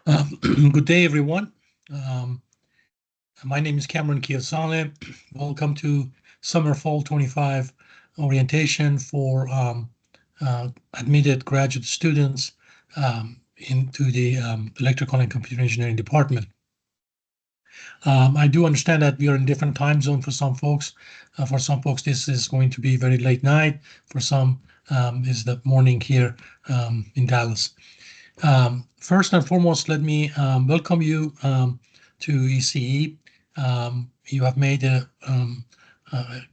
Good day, everyone. Um, my name is Cameron Kiasale. Welcome to Summer Fall 25 orientation for admitted graduate students into the Electrical and Computer Engineering department. I do understand that we are in different time zone for some folks. For some folks, this is going to be very late night. For some, is the morning here in Dallas. First and foremost, let me welcome you to ECE. You have made a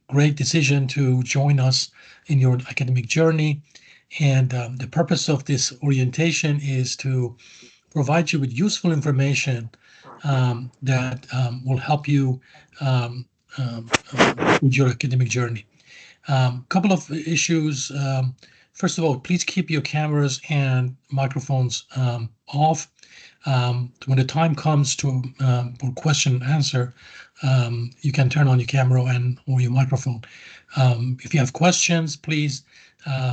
great decision to join us in your academic journey. And the purpose of this orientation is to provide you with useful information that will help you with your academic journey. Couple of issues. First of all, please keep your cameras and microphones off. When the time comes to for question and answer, you can turn on your camera or your microphone. If you have questions, please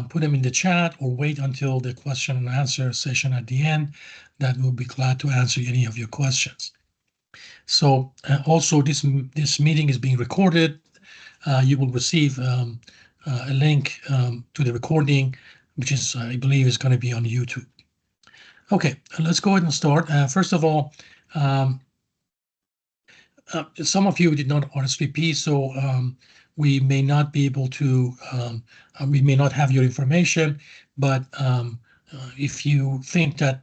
put them in the chat or wait until the question and answer session at the end. That will be glad to answer any of your questions. So also this meeting is being recorded. You will receive a link to the recording, which is, I believe, is going to be on YouTube. Okay, let's go ahead and start. First of all, some of you did not RSVP, so we may not be able to, we may not have your information, but if you think that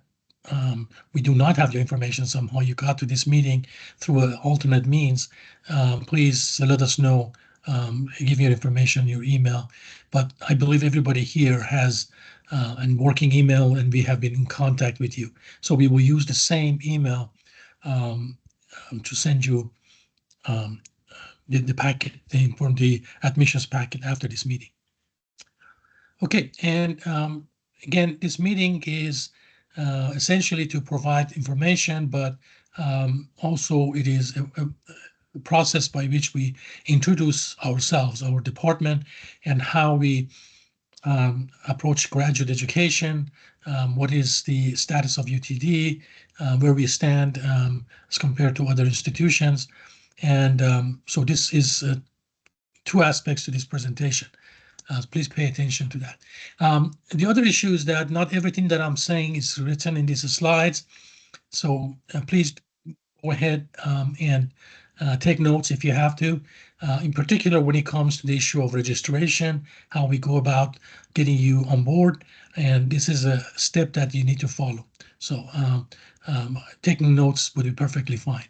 we do not have your information somehow, you got to this meeting through an alternate means, please let us know, give your information, your email. But I believe everybody here has a working email and we have been in contact with you. So we will use the same email to send you the packet, the admissions packet after this meeting. Okay, and again, this meeting is essentially to provide information, but also it is a process by which we introduce ourselves, our department, and how we approach graduate education, what is the status of UTD, where we stand as compared to other institutions. And so this is two aspects to this presentation. Please pay attention to that. The other issue is that not everything that I'm saying is written in these slides. So please go ahead and take notes if you have to, in particular when it comes to the issue of registration, how we go about getting you on board. And this is a step that you need to follow. So taking notes would be perfectly fine.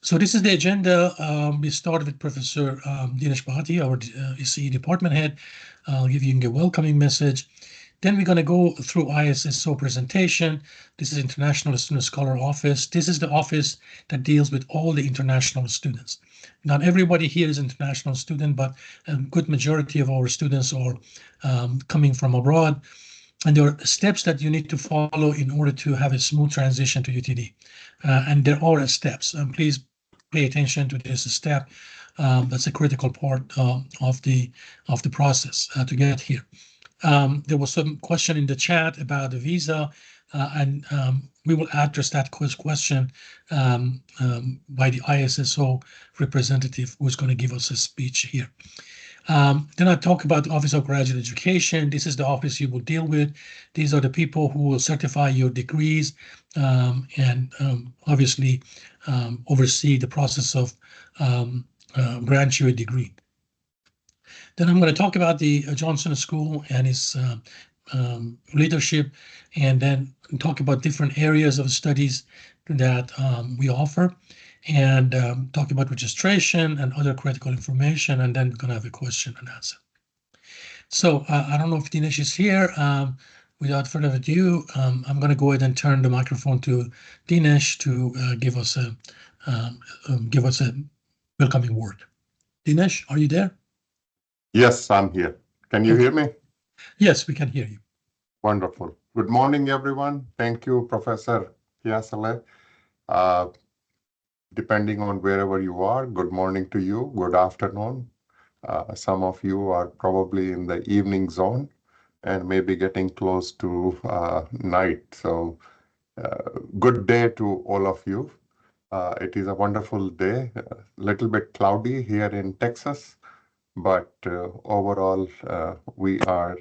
So this is the agenda. We start with Professor Dinesh Bhati, our ECE department head. I'll give you a welcoming message. Then we're going to go through ISSO presentation. This is International Student Scholar Office. This is the office that deals with all the international students. Not everybody here is international student, but a good majority of our students are coming from abroad. And there are steps that you need to follow in order to have a smooth transition to UTD. And there are steps. Please pay attention to this step. That's a critical part of the process to get here. There was some question in the chat about the visa, and we will address that question by the ISSO representative who's going to give us a speech here. Then I talk about the Office of Graduate Education. This is the office you will deal with. These are the people who will certify your degrees and obviously oversee the process of grant you a degree. Then I'm going to talk about the Johnson School and its leadership, and then talk about different areas of studies that we offer, and talk about registration and other critical information, and then we're going to have a question and answer. So I don't know if Dinesh is here. Without further ado, I'm going to go ahead and turn the microphone to Dinesh to give us a welcoming word. Dinesh, are you there? Yes, I'm here. Can you hear me? Yes, we can hear you. Wonderful. Good morning, everyone. Thank you, Professor Kiasale. Depending on wherever you are, good morning to you, good afternoon. Some of you are probably in the evening zone and maybe getting close to night. So Good day to all of you. It is a wonderful day, a little bit cloudy here in Texas, but overall uh, we are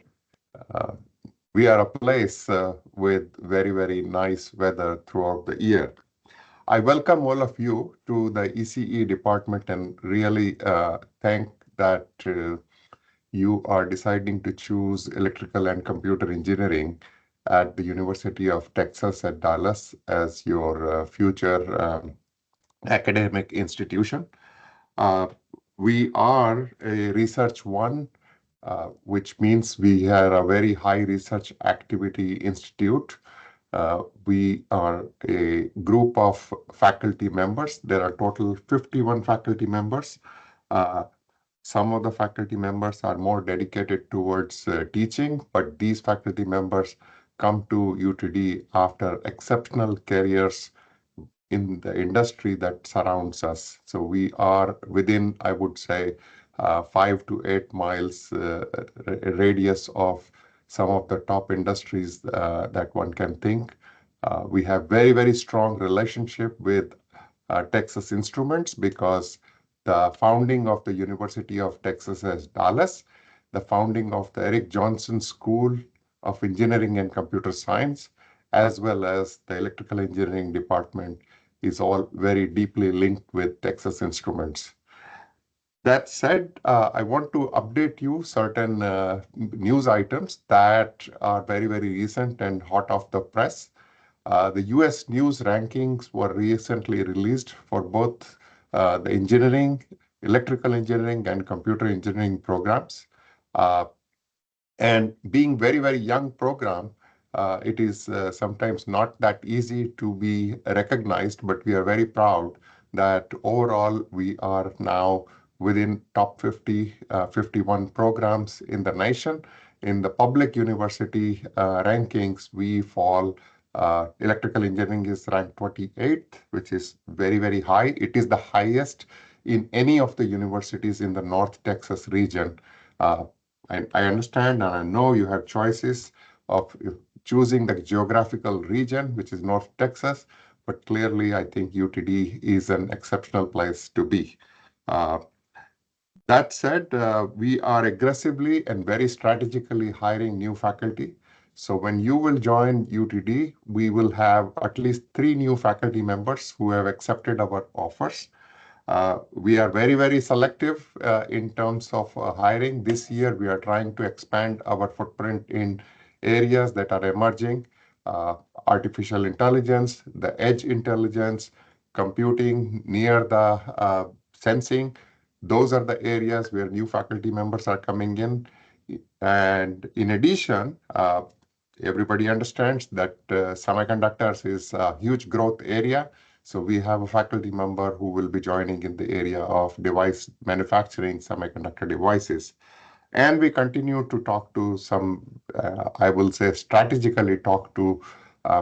a place with very, very nice weather throughout the year. I welcome all of you to the ECE department and really thank that you are deciding to choose electrical and computer engineering at the University of Texas at Dallas as your future academic institution. Uh, we are a research one, which means we are a very high research activity institute. We are a group of faculty members. There are total 51 faculty members. Uh, some of the faculty members are more dedicated towards teaching, but these faculty members come to UTD after exceptional careers in the industry that surrounds us. So we are within, I would say, 5 to 8 miles radius of some of the top industries that one can think. We have very, very strong relationship with Texas Instruments because the founding of the University of Texas at Dallas, the founding of the Eric Johnson School of Engineering and Computer Science, as well as the Electrical Engineering Department is all very deeply linked with Texas Instruments. That said, I want to update you certain news items that are very, very recent and hot off the press. The US news rankings were recently released for both the engineering, electrical engineering, and computer engineering programs. Uh, and being very, very young program, it is sometimes not that easy to be recognized, but we are very proud that overall we are now within top 50, 51 programs in the nation. In the public university rankings, we fall. Electrical engineering is ranked 28th, which is very, very high. It is the highest in any of the universities in the North Texas region. Uh, I understand and I know you have choices of choosing the geographical region, which is North Texas, but clearly I think UTD is an exceptional place to be. Uh, that said, we are aggressively and very strategically hiring new faculty. So when you will join UTD, we will have at least 3 new faculty members who have accepted our offers. We are very, very selective in terms of hiring. This year, we are trying to expand our footprint in areas that are emerging, uh, artificial intelligence, the edge intelligence, computing near the sensing. Those are the areas where new faculty members are coming in. And in addition, everybody understands that semiconductors is a huge growth area. So we have a faculty member who will be joining in the area of device manufacturing, semiconductor devices. And we continue to talk to some, I will say, strategically talk to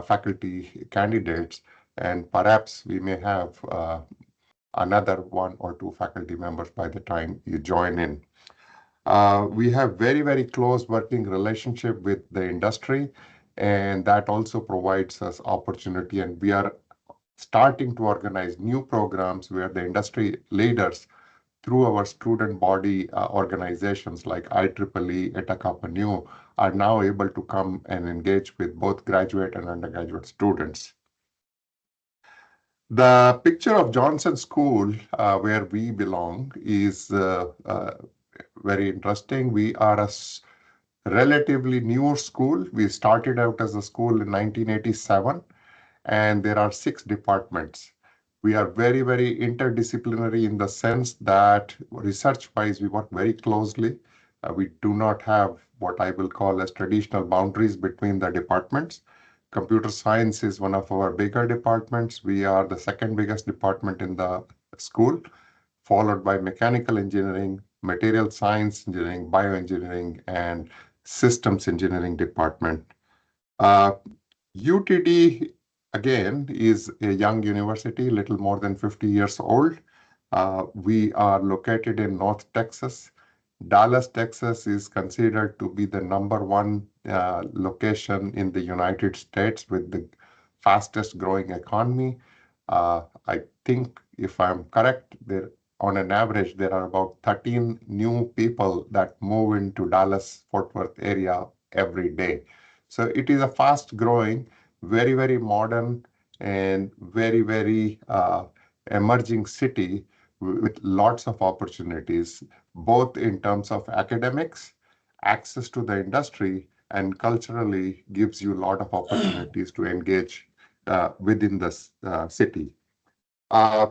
faculty candidates, and perhaps we may have another 1 or 2 faculty members by the time you join in. We have very, very close working relationship with the industry, and that also provides us opportunity. And we are starting to organize new programs where the industry leaders, through our student body organizations like IEEE, Eta Kappa Nu, are now able to come and engage with both graduate and undergraduate students. The picture of Johnson School, where we belong, is very interesting. We are a relatively newer school. We started out as a school in 1987, and there are 6 departments. We are very, very interdisciplinary in the sense that research-wise, we work very closely. We do not have what I will call as traditional boundaries between the departments. Computer science is one of our bigger departments. We are the second biggest department in the school, followed by mechanical engineering, material science engineering, bioengineering, and systems engineering department. Uh, UTD, again, is a young university, little more than 50 years old. We are located in North Texas. Dallas, Texas is considered to be the #1 location in the United States with the fastest growing economy. I think if I'm correct, there on an average, there are about 13 new people that move into Dallas Fort Worth area every day. So it is a fast growing, very, very modern and very, very emerging city with lots of opportunities, both in terms of academics, access to the industry, and culturally gives you a lot of opportunities to engage within the city. Uh,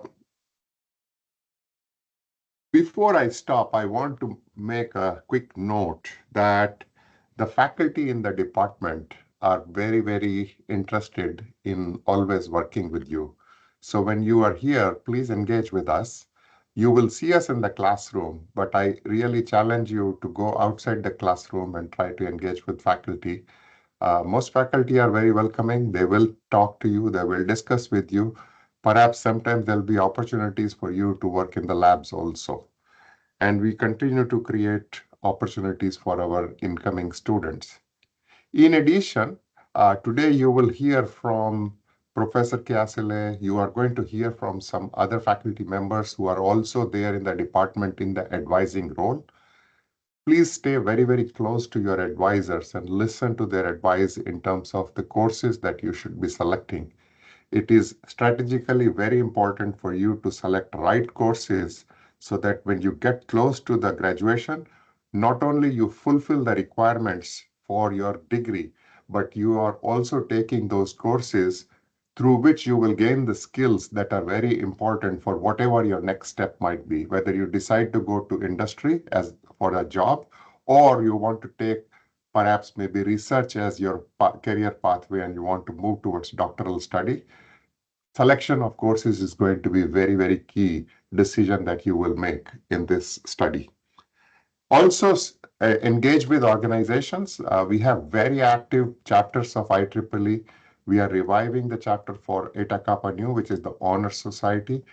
Before I stop, I want to make a quick note that the faculty in the department are very, very interested in always working with you. So when you are here, please engage with us. You will see us in the classroom, but I really challenge you to go outside the classroom and try to engage with faculty. Most faculty are very welcoming. They will talk to you, they will discuss with you. Perhaps sometimes there'll be opportunities for you to work in the labs also. And we continue to create opportunities for our incoming students. In addition, today you will hear from Professor Kiasile. You are going to hear from some other faculty members who are also there in the department in the advising role. Please stay very, very close to your advisors and listen to their advice in terms of the courses that you should be selecting. It is strategically very important for you to select right courses so that when you get close to the graduation, not only you fulfill the requirements for your degree, but you are also taking those courses through which you will gain the skills that are very important for whatever your next step might be, whether you decide to go to industry as for a job, or you want to take perhaps maybe research as your career pathway and you want to move towards doctoral study. Selection of courses is going to be very, very key decision that you will make in this study. Also, engage with organizations. We have very active chapters of IEEE. We are reviving the chapter for Eta Kappa Nu, which is the Honor Society.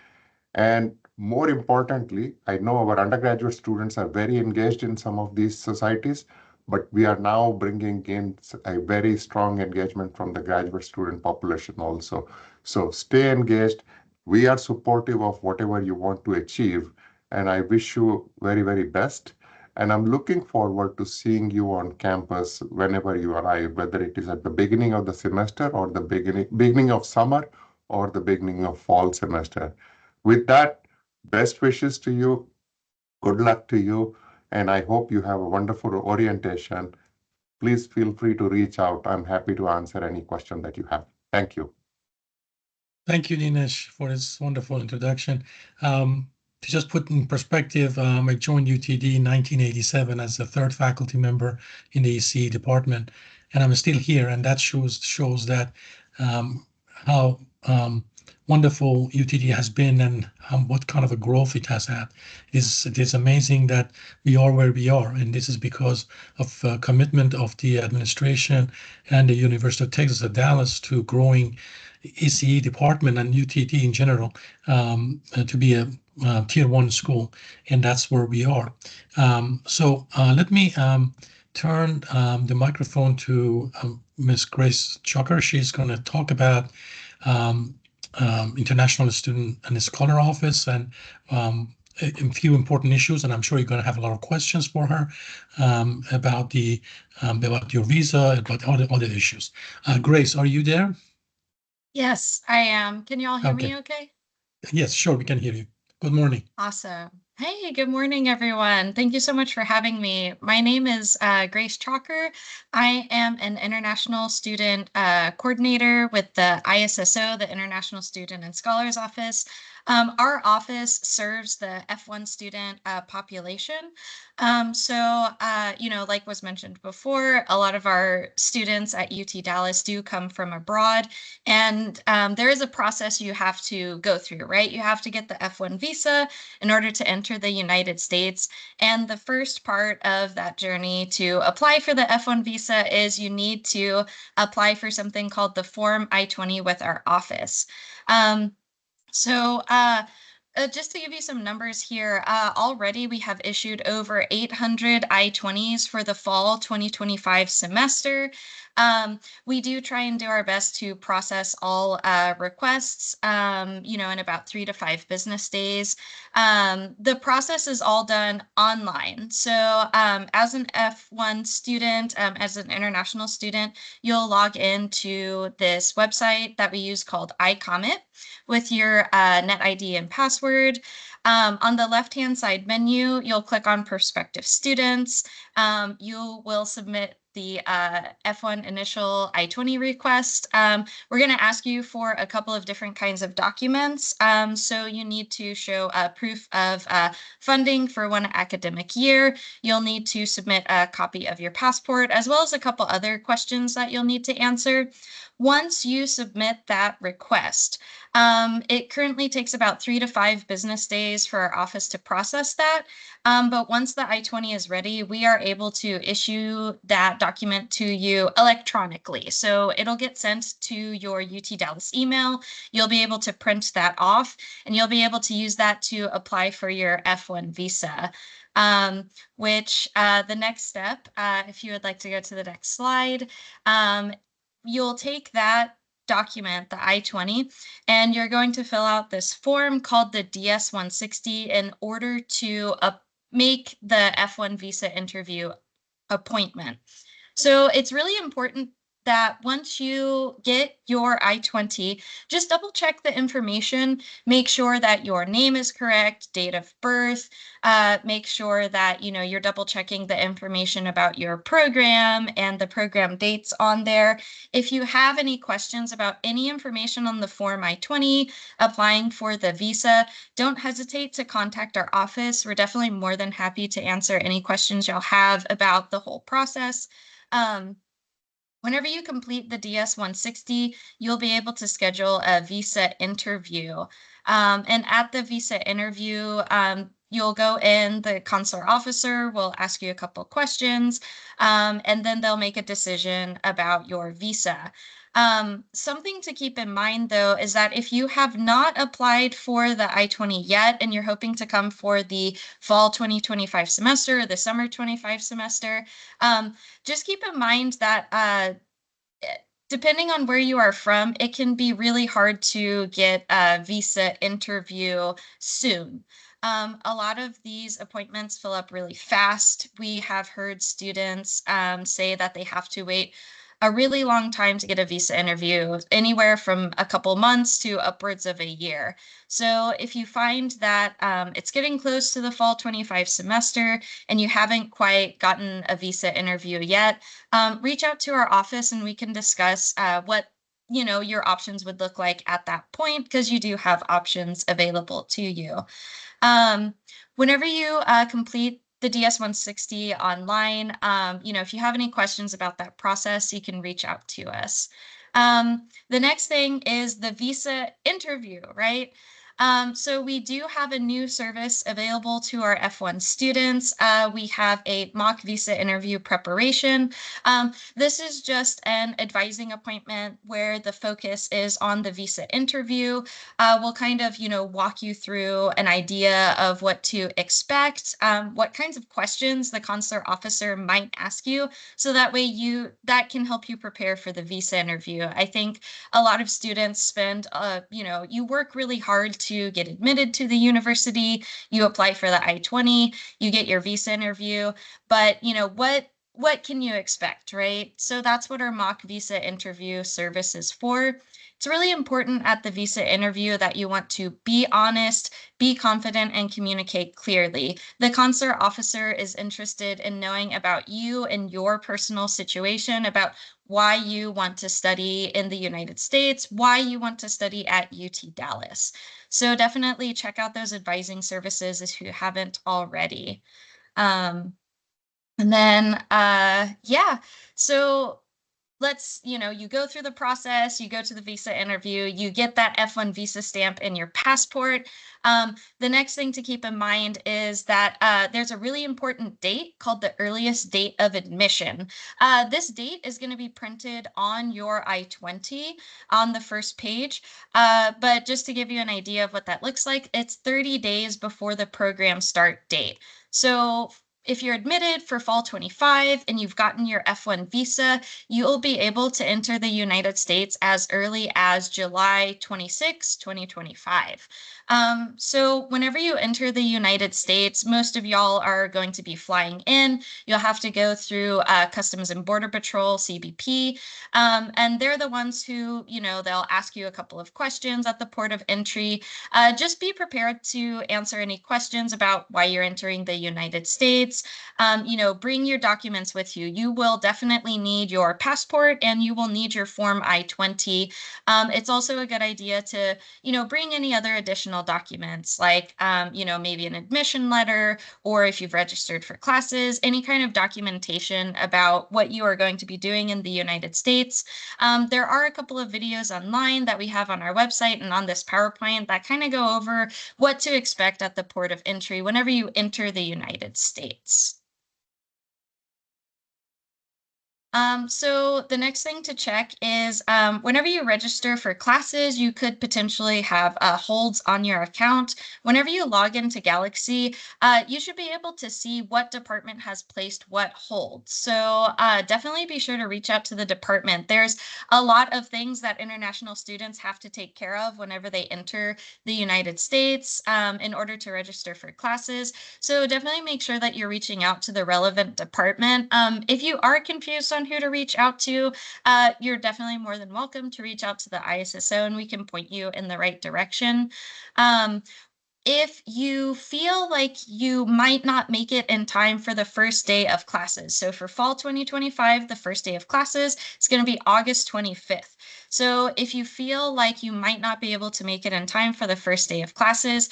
And more importantly, I know our undergraduate students are very engaged in some of these societies, but we are now bringing in a very strong engagement from the graduate student population also. So stay engaged. We are supportive of whatever you want to achieve, and I wish you very, very best. And I'm looking forward to seeing you on campus whenever you arrive, whether it is at the beginning of the semester or the beginning of summer or the beginning of fall semester. With that, best wishes to you. Good luck to you. And I hope you have a wonderful orientation. Please feel free to reach out. I'm happy to answer any question that you have. Thank you. Thank you, Dinesh, for this wonderful introduction. To just put in perspective, I joined UTD in 1987 as the third faculty member in the ECE department, and I'm still here. And that shows that how wonderful UTD has been and what kind of a growth it has had. It is amazing that we are where we are, and this is because of commitment of the administration and the University of Texas at Dallas to growing ECE department and UTD in general to be a tier one school, and that's where we are. So let me turn the microphone to Ms. Grace Chucker. She's going to talk about International Student and Scholar Office and a few important issues, and I'm sure you're going to have a lot of questions for her about your visa, about other issues. Grace, are you there? Yes, I am. Can you all hear Okay. me okay? Yes, sure, we can hear you. Good morning. Awesome. Hey, good morning, everyone. Thank you so much for having me. My name is Grace Chalker. I am an international student coordinator with the ISSO, the International Student and Scholars Office. Our office serves the F1 student population. Like was mentioned before, a lot of our students at UT Dallas do come from abroad, and there is a process you have to go through, right? You have to get the F1 visa in order to enter the United States. And the first part of that journey to apply for the F1 visa is you need to apply for something called the Form I-20 with our office. Just to give you some numbers here, already we have issued over 800 I-20s for the fall 2025 semester. We do try and do our best to process all requests, in about 3 to 5 business days. The process is all done online. So as an F1 student, as an international student, you'll log into this website that we use called iComet with your net ID and password. On the left-hand side menu, you'll click on prospective students. You will submit the F1 initial I-20 request. We're going to ask you for a couple of different kinds of documents. So you need to show proof of funding for 1 academic year. You'll need to submit a copy of your passport, as well as a couple other questions that you'll need to answer. Once you submit that request, it currently takes about 3 to 5 business days for our office to process that. But once the I-20 is ready, we are able to issue that document to you electronically. So it'll get sent to your UT Dallas email. You'll be able to print that off, and you'll be able to use that to apply for your F1 visa. Which the next step, if you would like to go to the next slide, you'll take that document, the I-20, and you're going to fill out this form called the DS-160 in order to make the F1 visa interview appointment. So it's really important that once you get your I-20, just double check the information, make sure that your name is correct, date of birth, make sure that, you're double checking the information about your program and the program dates on there. If you have any questions about any information on the form I-20, applying for the visa, don't hesitate to contact our office. We're definitely more than happy to answer any questions y'all have about the whole process. Whenever you complete the DS-160, you'll be able to schedule a visa interview. And at the visa interview, you'll go in, the consular officer will ask you a couple questions, and then they'll make a decision about your visa. Something to keep in mind, though, is that if you have not applied for the I-20 yet, and you're hoping to come for the fall 2025 semester, or the summer 25 semester, just keep in mind that depending on where you are from, it can be really hard to get a visa interview soon. A lot of these appointments fill up really fast. We have heard students say that they have to wait a really long time to get a visa interview, anywhere from a couple months to upwards of a year. So if you find that it's getting close to the fall 25 semester and you haven't quite gotten a visa interview yet, reach out to our office and we can discuss what your options would look like at that point, because you do have options available to you. Whenever you complete the DS-160 online, if you have any questions about that process, you can reach out to us. The next thing is the visa interview, right? So we do have a new service available to our F1 students. We have a mock visa interview preparation. This is just an advising appointment where the focus is on the visa interview. We'll kind of, walk you through an idea of what to expect, what kinds of questions the consular officer might ask you, so that way that can help you prepare for the visa interview. I think a lot of students spend, you work really hard to get admitted to the university, you apply for the I-20, you get your visa interview, but what can you expect, right? So that's what our mock visa interview service is for. It's really important at the visa interview that you want to be honest, be confident, and communicate clearly. The consular officer is interested in knowing about you and your personal situation, about why you want to study in the United States, why you want to study at UT Dallas. So definitely check out those advising services if you haven't already. And then, so you go through the process, you go to the visa interview, you get that F1 visa stamp in your passport. The next thing to keep in mind is that there's a really important date called the earliest date of admission. This date is going to be printed on your I-20 on the first page. But just to give you an idea of what that looks like, it's 30 days before the program start date. So if you're admitted for fall 25 and you've gotten your F1 visa, you'll be able to enter the United States as early as July 26, 2025. So whenever you enter the United States, most of y'all are going to be flying in. You'll have to go through Customs and Border Patrol, CBP, and they're the ones who, they'll ask you a couple of questions at the port of entry. Just be prepared to answer any questions about why you're entering the United States. Bring your documents with you. You will definitely need your passport and you will need your Form I-20. It's also a good idea to, bring any other additional documents like, maybe an admission letter, or if you've registered for classes, any kind of documentation about what you are going to be doing in the United States. There are a couple of videos online that we have on our website and on this PowerPoint that kind of go over what to expect at the port of entry whenever you enter the United States. So the next thing to check is whenever you register for classes, you could potentially have holds on your account. Whenever you log into Galaxy, you should be able to see what department has placed what hold. So definitely be sure to reach out to the department. There's a lot of things that international students have to take care of whenever they enter the United States in order to register for classes. So definitely make sure that you're reaching out to the relevant department. If you are confused on who to reach out to, you're definitely more than welcome to reach out to the ISSO and we can point you in the right direction. If you feel like you might not make it in time for the first day of classes, so for fall 2025, the first day of classes is going to be August 25th. So if you feel like you might not be able to make it in time for the first day of classes,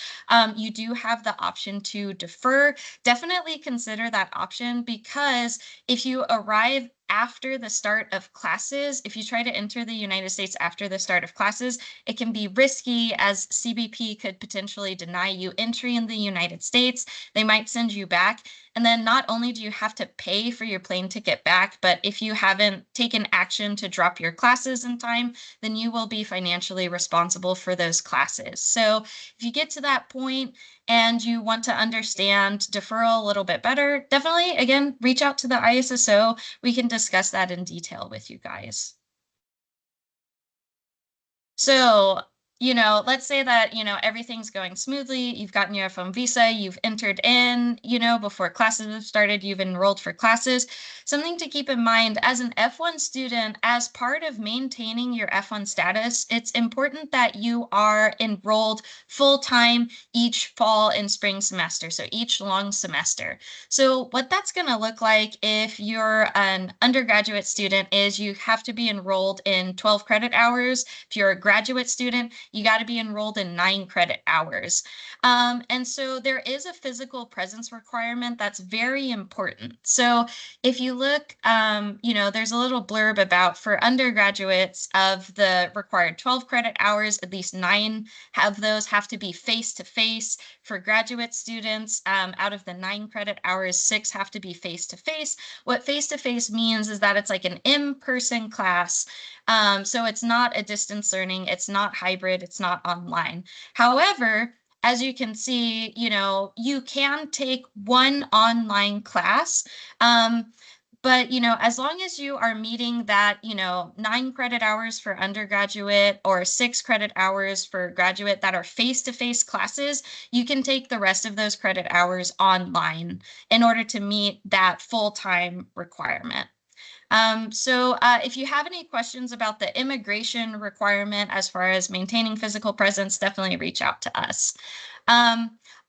you do have the option to defer. Definitely consider that option, because if you arrive after the start of classes, if you try to enter the United States after the start of classes, it can be risky, as CBP could potentially deny you entry in the United States. They might send you back. And then not only do you have to pay for your plane ticket back, but if you haven't taken action to drop your classes in time, then you will be financially responsible for those classes. So if you get to that point and you want to understand deferral a little bit better, definitely, again, reach out to the ISSO. We can discuss that in detail with you guys. So, let's say that, everything's going smoothly. You've gotten your F1 visa, you've entered in, before classes have started, you've enrolled for classes. Something to keep in mind as an F1 student, as part of maintaining your F1 status, it's important that you are enrolled full-time each fall and spring semester, so each long semester. So what that's going to look like if you're an undergraduate student is you have to be enrolled in 12 credit hours. If you're a graduate student, you got to be enrolled in 9 credit hours. And so there is a physical presence requirement that's very important. So if you look, there's a little blurb about, for undergraduates, of the required 12 credit hours, at least 9 of those have to be face-to-face. For graduate students, out of the 9 credit hours, 6 have to be face-to-face. What face-to-face means is that it's like an in-person class. So it's not a distance learning, it's not hybrid, it's not online. However, as you can see, you can take one online class. But, as long as you are meeting that, 9 credit hours for undergraduate or 6 credit hours for graduate that are face-to-face classes, you can take the rest of those credit hours online in order to meet that full-time requirement. So if you have any questions about the immigration requirement as far as maintaining physical presence, definitely reach out to us.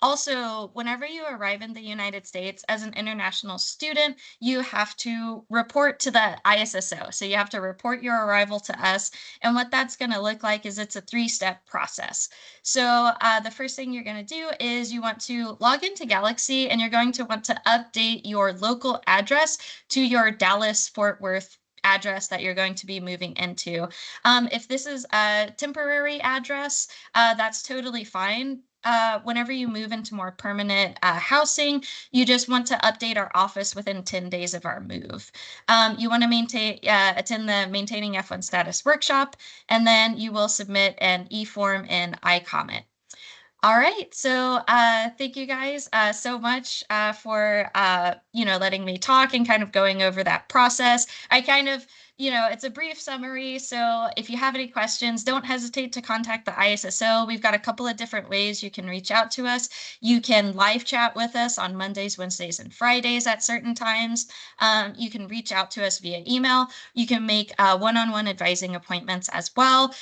Also, whenever you arrive in the United States as an international student, you have to report to the ISSO. So you have to report your arrival to us. And what that's going to look like is it's a 3-step process. So the first thing you're going to do is you want to log into Galaxy, and you're going to want to update your local address to your Dallas-Fort Worth address that you're going to be moving into. If this is a temporary address, that's totally fine. Whenever you move into more permanent housing, you just want to update our office within 10 days of our move. You want to attend the Maintaining F1 Status workshop, and then you will submit an e-form in iComment. All right. So thank you guys so much for, letting me talk and kind of going over that process. I kind of, it's a brief summary. So if you have any questions, don't hesitate to contact the ISSO. We've got a couple of different ways you can reach out to us. You can live chat with us on Mondays, Wednesdays, and Fridays at certain times. You can reach out to us via email. You can make one-on-one advising appointments as well.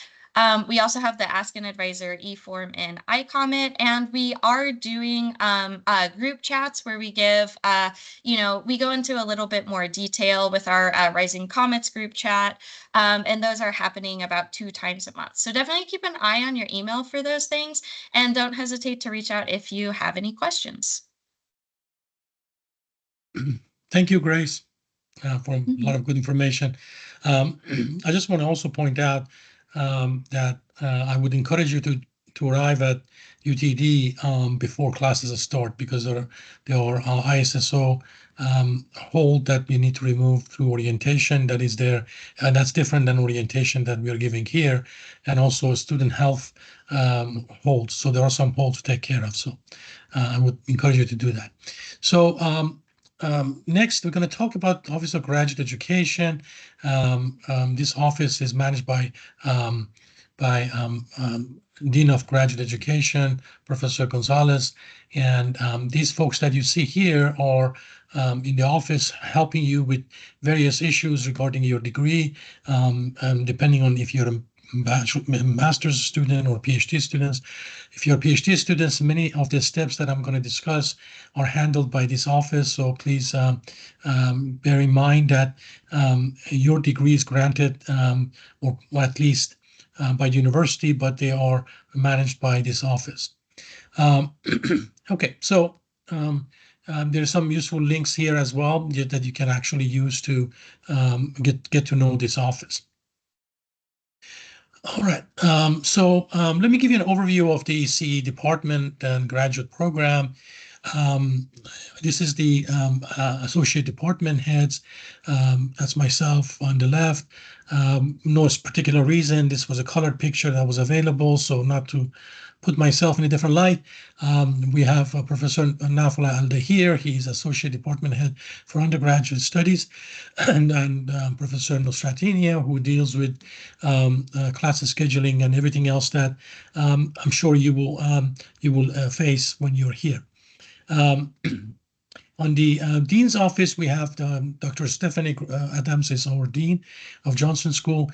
We also have the Ask an Advisor e-form and iComment, and we are doing group chats where we give, we go into a little bit more detail with our Rising Comets group chat, and those are happening about 2 times a month. So definitely keep an eye on your email for those things, and don't hesitate to reach out if you have any questions. Thank you, Grace, for a lot of good information. I just want to also point out that I would encourage you to arrive at UTD before classes start, because there are ISSO hold that you need to remove through orientation that is there, and that's different than orientation that we are giving here, and also student health holds. So there are some holds to take care of. So I would encourage you to do that. So next, we're going to talk about Office of Graduate Education. This office is managed by Dean of Graduate Education, Professor Gonzalez, and these folks that you see here are in the office helping you with various issues regarding your degree, depending on if you're a master's student or PhD students. If you're PhD students, many of the steps that I'm going to discuss are handled by this office. So please bear in mind that your degree is granted, or at least by the university, but they are managed by this office. Okay, so there's some useful links here as well that you can actually use to get to know this office. All right, so let me give you an overview of the CE department and graduate program. This is the associate department heads. That's myself on the left. No particular reason. This was a colored picture that was available, so not to put myself in a different light. We have Professor Nafla Alda here. He's associate department head for undergraduate studies, and Professor Nosratinia, who deals with class scheduling and everything else that I'm sure you will face when you're here. On the dean's office, we have Dr. Stephanie Adams is our dean of Johnson School.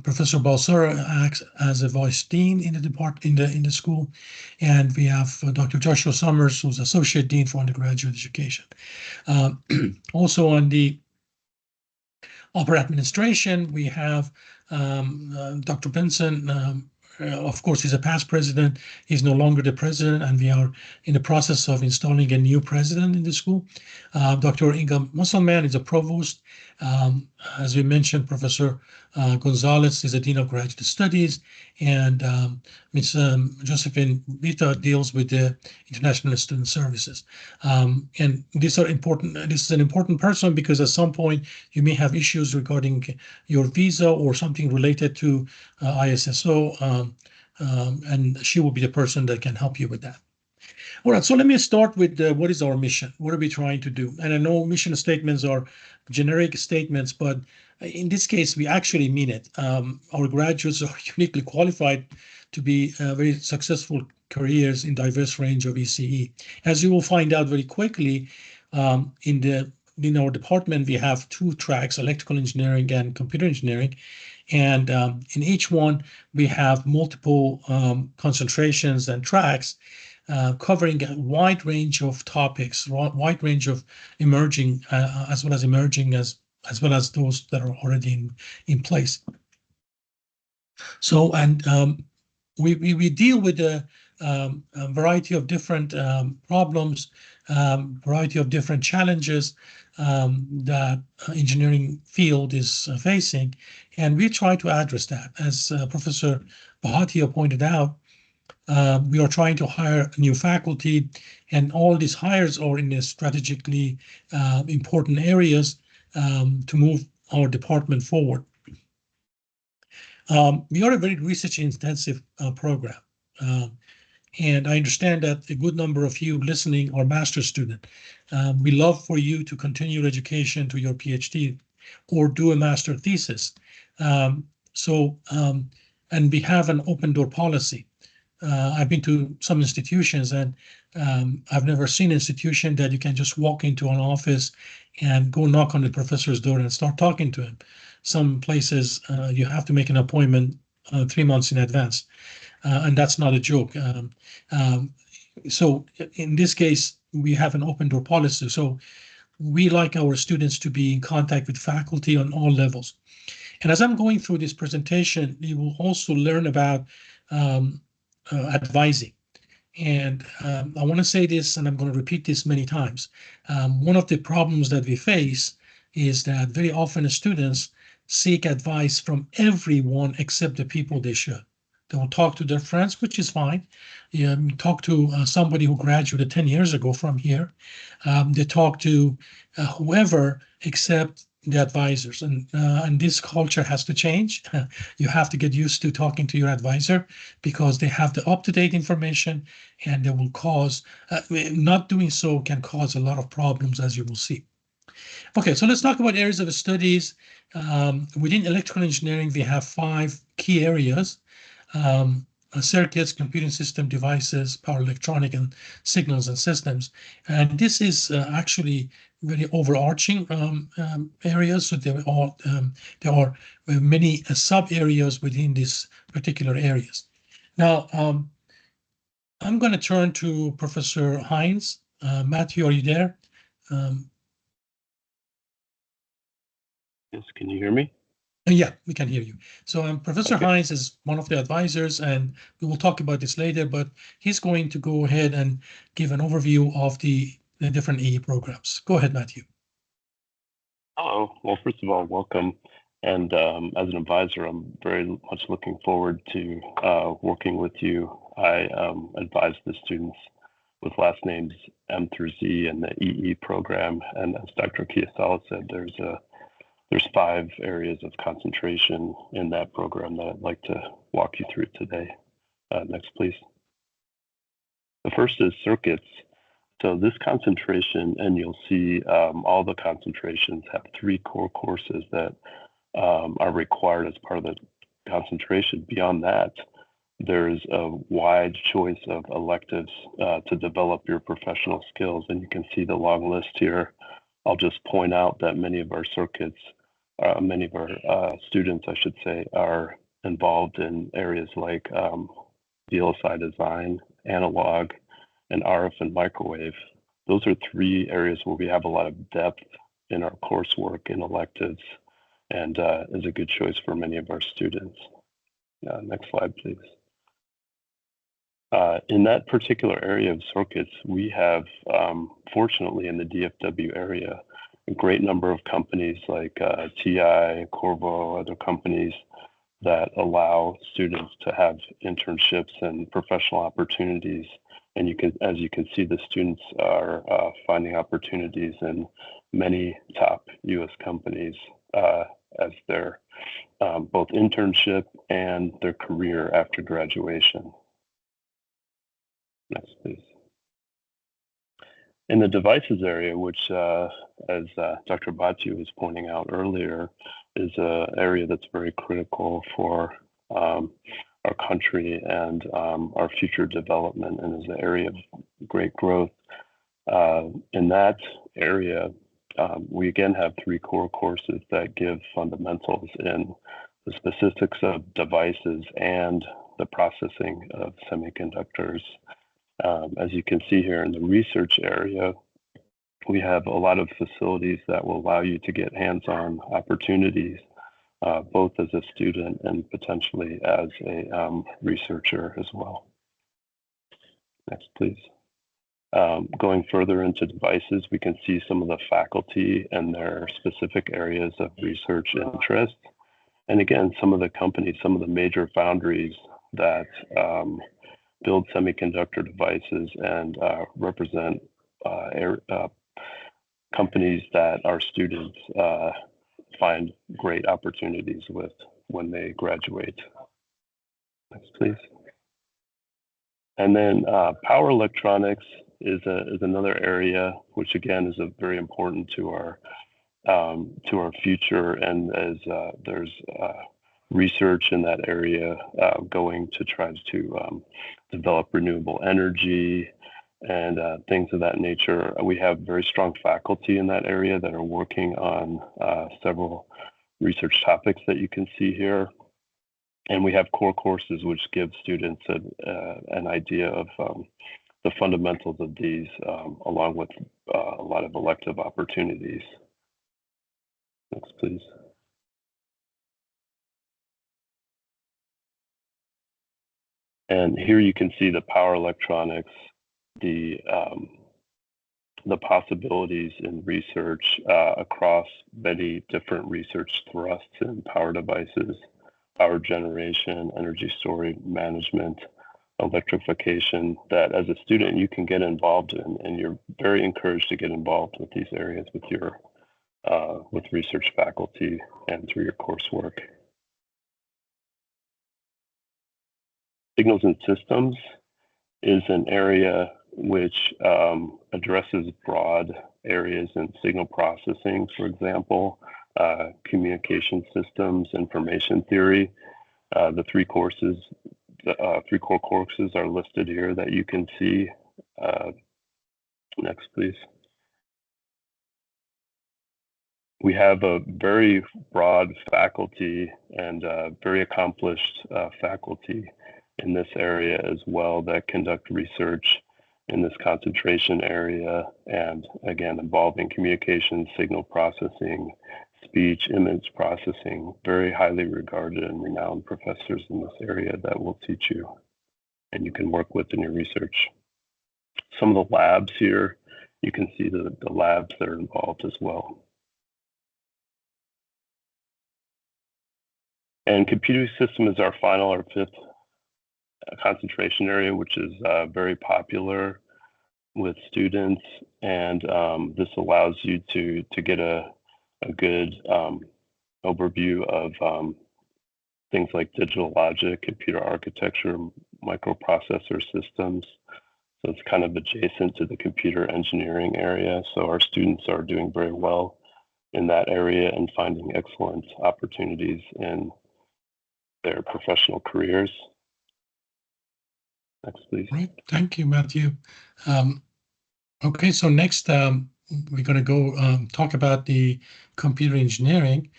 Professor Balsara acts as a vice dean in the school, and we have Dr. Joshua Summers, who's associate dean for undergraduate education. Also on the upper administration, we have Dr. Benson. Of course, he's a past president. He's no longer the president, and we are in the process of installing a new president in the school. Dr. Inga Musselman is a provost. As we mentioned, Professor Gonzalez is a dean of graduate studies, and Ms. Josephine Vita deals with the international student services. And these are important. This is an important person because at some point you may have issues regarding your visa or something related to ISSO, and she will be the person that can help you with that. All right, so let me start with what is our mission? What are we trying to do? And I know mission statements are generic statements, but in this case, we actually mean it. Our graduates are uniquely qualified to be very successful careers in diverse range of ECE. As you will find out very quickly, in our department, we have 2 tracks, electrical engineering and computer engineering. And in each one, we have multiple concentrations and tracks covering a wide range of topics, wide range of emerging, as well as those that are already in place. So, and we deal with a variety of different problems, variety of different challenges that engineering field is facing, and we try to address that. As Professor Bahatia pointed out, we are trying to hire new faculty, and all these hires are in the strategically important areas to move our department forward. We are a very research-intensive program, And I understand that a good number of you listening are master's student. We love for you to continue your education to your PhD or do a master thesis. And we have an open door policy. I've been to some institutions, and I've never seen an institution that you can just walk into an office and go knock on the professor's door and start talking to him. Some places you have to make an appointment 3 months in advance, and that's not a joke. So in this case, we have an open door policy. So we like our students to be in contact with faculty on all levels. And as I'm going through this presentation, you will also learn about advising. And I want to say this, and I'm going to repeat this many times. One of the problems that we face is that very often students seek advice from everyone except the people they should. They will talk to their friends, which is fine. Talk to somebody who graduated 10 years ago from here. They talk to whoever except the advisors, and this culture has to change. You have to get used to talking to your advisor because they have the up-to-date information, and they will cause not doing so can cause a lot of problems, as you will see. Okay, so let's talk about areas of studies. Within electrical engineering, we have 5 key areas: circuits, computing system, devices, power electronic, and signals and systems. And this is actually very overarching areas. So there are many sub areas within these particular areas. Now, I'm going to turn to Professor Hines. Matthew, are you there? Yes, can you hear me? Yeah, we can hear you. So Professor Okay. Hines is one of the advisors, and we will talk about this later, but he's going to go ahead and give an overview of the different EE programs. Go ahead, Matthew. Hello. Well, first of all, welcome. And as an advisor, I'm very much looking forward to working with you. I advise the students with last names M through Z in the EE program. And as Dr. Kiyasala said, there's 5 areas of concentration in that program that I'd like to walk you through today. Next, please. The first is circuits. So this concentration, and you'll see all the concentrations have 3 core courses that are required as part of the concentration. Beyond that, there's a wide choice of electives to develop your professional skills, and you can see the long list here. I'll just point out that many of our circuits, many of our students, I should say, are involved in areas like VLSI design, analog, and RF and microwave. Those are 3 areas where we have a lot of depth in our coursework and electives, and is a good choice for many of our students. Next slide, please. In that particular area of circuits, we have, fortunately in the DFW area, a great number of companies like TI, Corvo, other companies that allow students to have internships and professional opportunities. And as you can see, the students are finding opportunities in many top U.S. companies as their both internship and their career after graduation. Next, please. In the devices area, which, as Dr. Batu was pointing out earlier, is an area that's very critical for our country and our future development, and is an area of great growth. In that area, we again have 3 core courses that give fundamentals in the specifics of devices and the processing of semiconductors. As you can see here in the research area, we have a lot of facilities that will allow you to get hands-on opportunities, both as a student and potentially as a researcher as well. Next, please. Going further into devices, we can see some of the faculty and their specific areas of research interest. And again, some of the companies, some of the major foundries that build semiconductor devices and represent companies that our students find great opportunities with when they graduate. Next, please. And then power electronics is another area, which again is very important to our future. And as there's research in that area going to try to develop renewable energy and things of that nature. We have very strong faculty in that area that are working on several research topics that you can see here. And we have core courses which give students an idea of the fundamentals of these, along with a lot of elective opportunities. Next, please. And here you can see the power electronics, the possibilities in research across many different research thrusts in power devices, power generation, energy storage management, electrification, that as a student you can get involved in, and you're very encouraged to get involved with these areas with your with research faculty and through your coursework. Signals and systems is an area which addresses broad areas in signal processing, for example, communication systems, information theory. The three core courses are listed here that you can see. Next, please. We have a very broad faculty and very accomplished faculty in this area as well that conduct research in this concentration area, and again, involving communication, signal processing, speech, image processing, very highly regarded and renowned professors in this area that will teach you and you can work with in your research. Some of the labs here, you can see the labs that are involved as well. And computing system is our final or fifth concentration area, which is very popular with students, and this allows you to get a good overview of things like digital logic, computer architecture, microprocessor systems. So it's kind of adjacent to the computer engineering area. So our students are doing very well in that area and finding excellent opportunities in their professional careers. Next, please. Right. Thank you, Matthew. Okay, so next we're going to go talk about the computer engineering,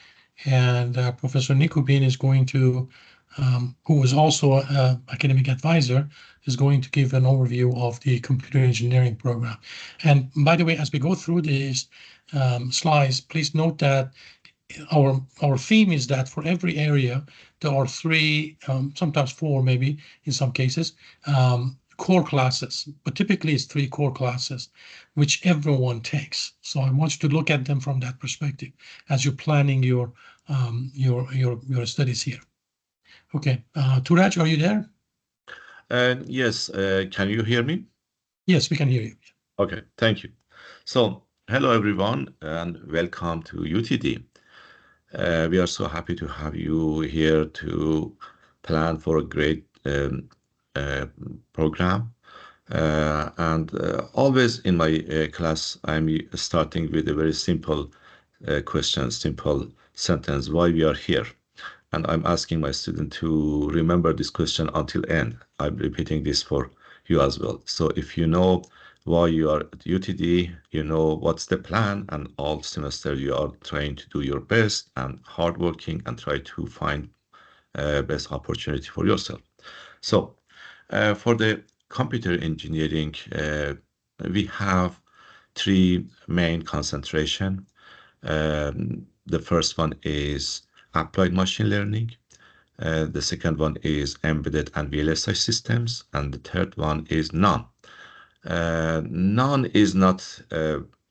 and Professor Nikubin is going to, who is also an academic advisor, is going to give an overview of the computer engineering program. And by the way, as we go through these slides, please note that our theme is that for every area, there are three, sometimes four, maybe in some cases, core classes, but typically it's three core classes, which everyone takes. So I want you to look at them from that perspective as you're planning your studies here. Okay, Turaj, are you there? Yes, can you hear me? Yes, we can hear you. Okay, thank you. So, hello everyone, and welcome to UTD. We are so happy to have you here to plan for a great program. Always in my class, I'm starting with a very simple question, simple sentence, why we are here. And I'm asking my student to remember this question until end. I'm repeating this for you as well. So if you know why you are at UTD, you know what's the plan, and all semester you are trying to do your best and hardworking and try to find best opportunity for yourself. So for the computer engineering, we have three main concentration. The first one is applied machine learning. The second one is embedded and VLSI systems, and the third one is none. None is not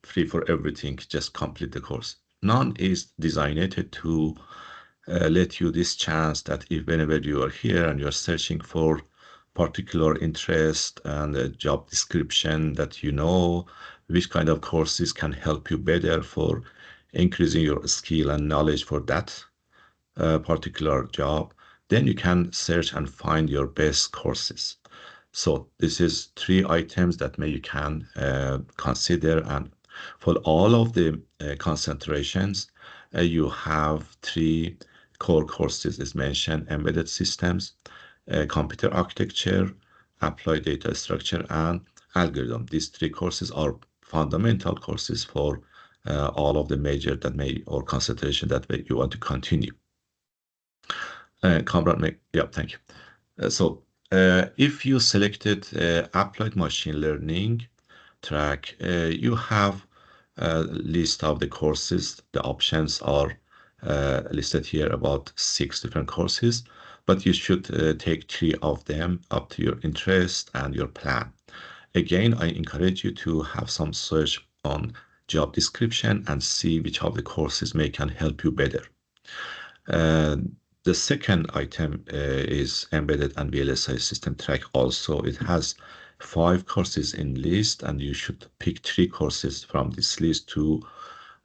free for everything, just complete the course. None is designed to let you this chance that if whenever you are here and you're searching for particular interest and a job description, that you know which kind of courses can help you better for increasing your skill and knowledge for that particular job, then you can search and find your best courses. So this is 3 items that you can consider, and for all of the concentrations, you have 3 core courses is mentioned: embedded systems, computer architecture, applied data structure, and algorithm. These 3 courses are fundamental courses for all of the major that or concentration that you want to continue. Kamran, yeah, thank you. So if you selected applied machine learning track, you have a list of the courses. The options are listed here, about 6 different courses, but you should take 3 of them up to your interest and your plan. Again, I encourage you to have some search on job description and see which of the courses can help you better. The second item is embedded and VLSI system track. Also, it has 5 courses in list, and you should pick 3 courses from this list to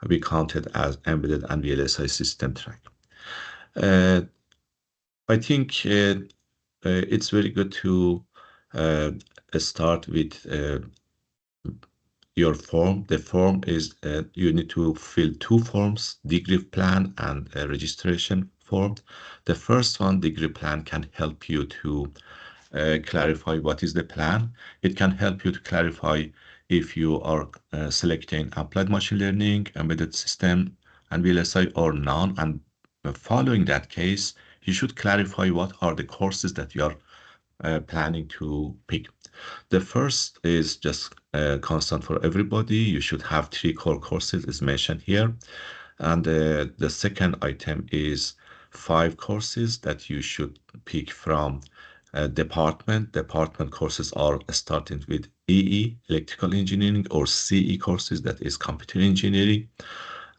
be counted as embedded and VLSI system track. I think it's very good to start with your form. The form is you need to fill 2 forms: degree plan and a registration form. The first one, degree plan, can help you to clarify what is the plan. It can help you to clarify if you are selecting applied machine learning, embedded system, and VLSI or none. And following that case, you should clarify what are the courses that you are planning to pick. The first is just constant for everybody. You should have 3 core courses, as mentioned here. And the second item is 5 courses that you should pick from department. Department courses are starting with EE, electrical engineering, or CE courses, that is computer engineering.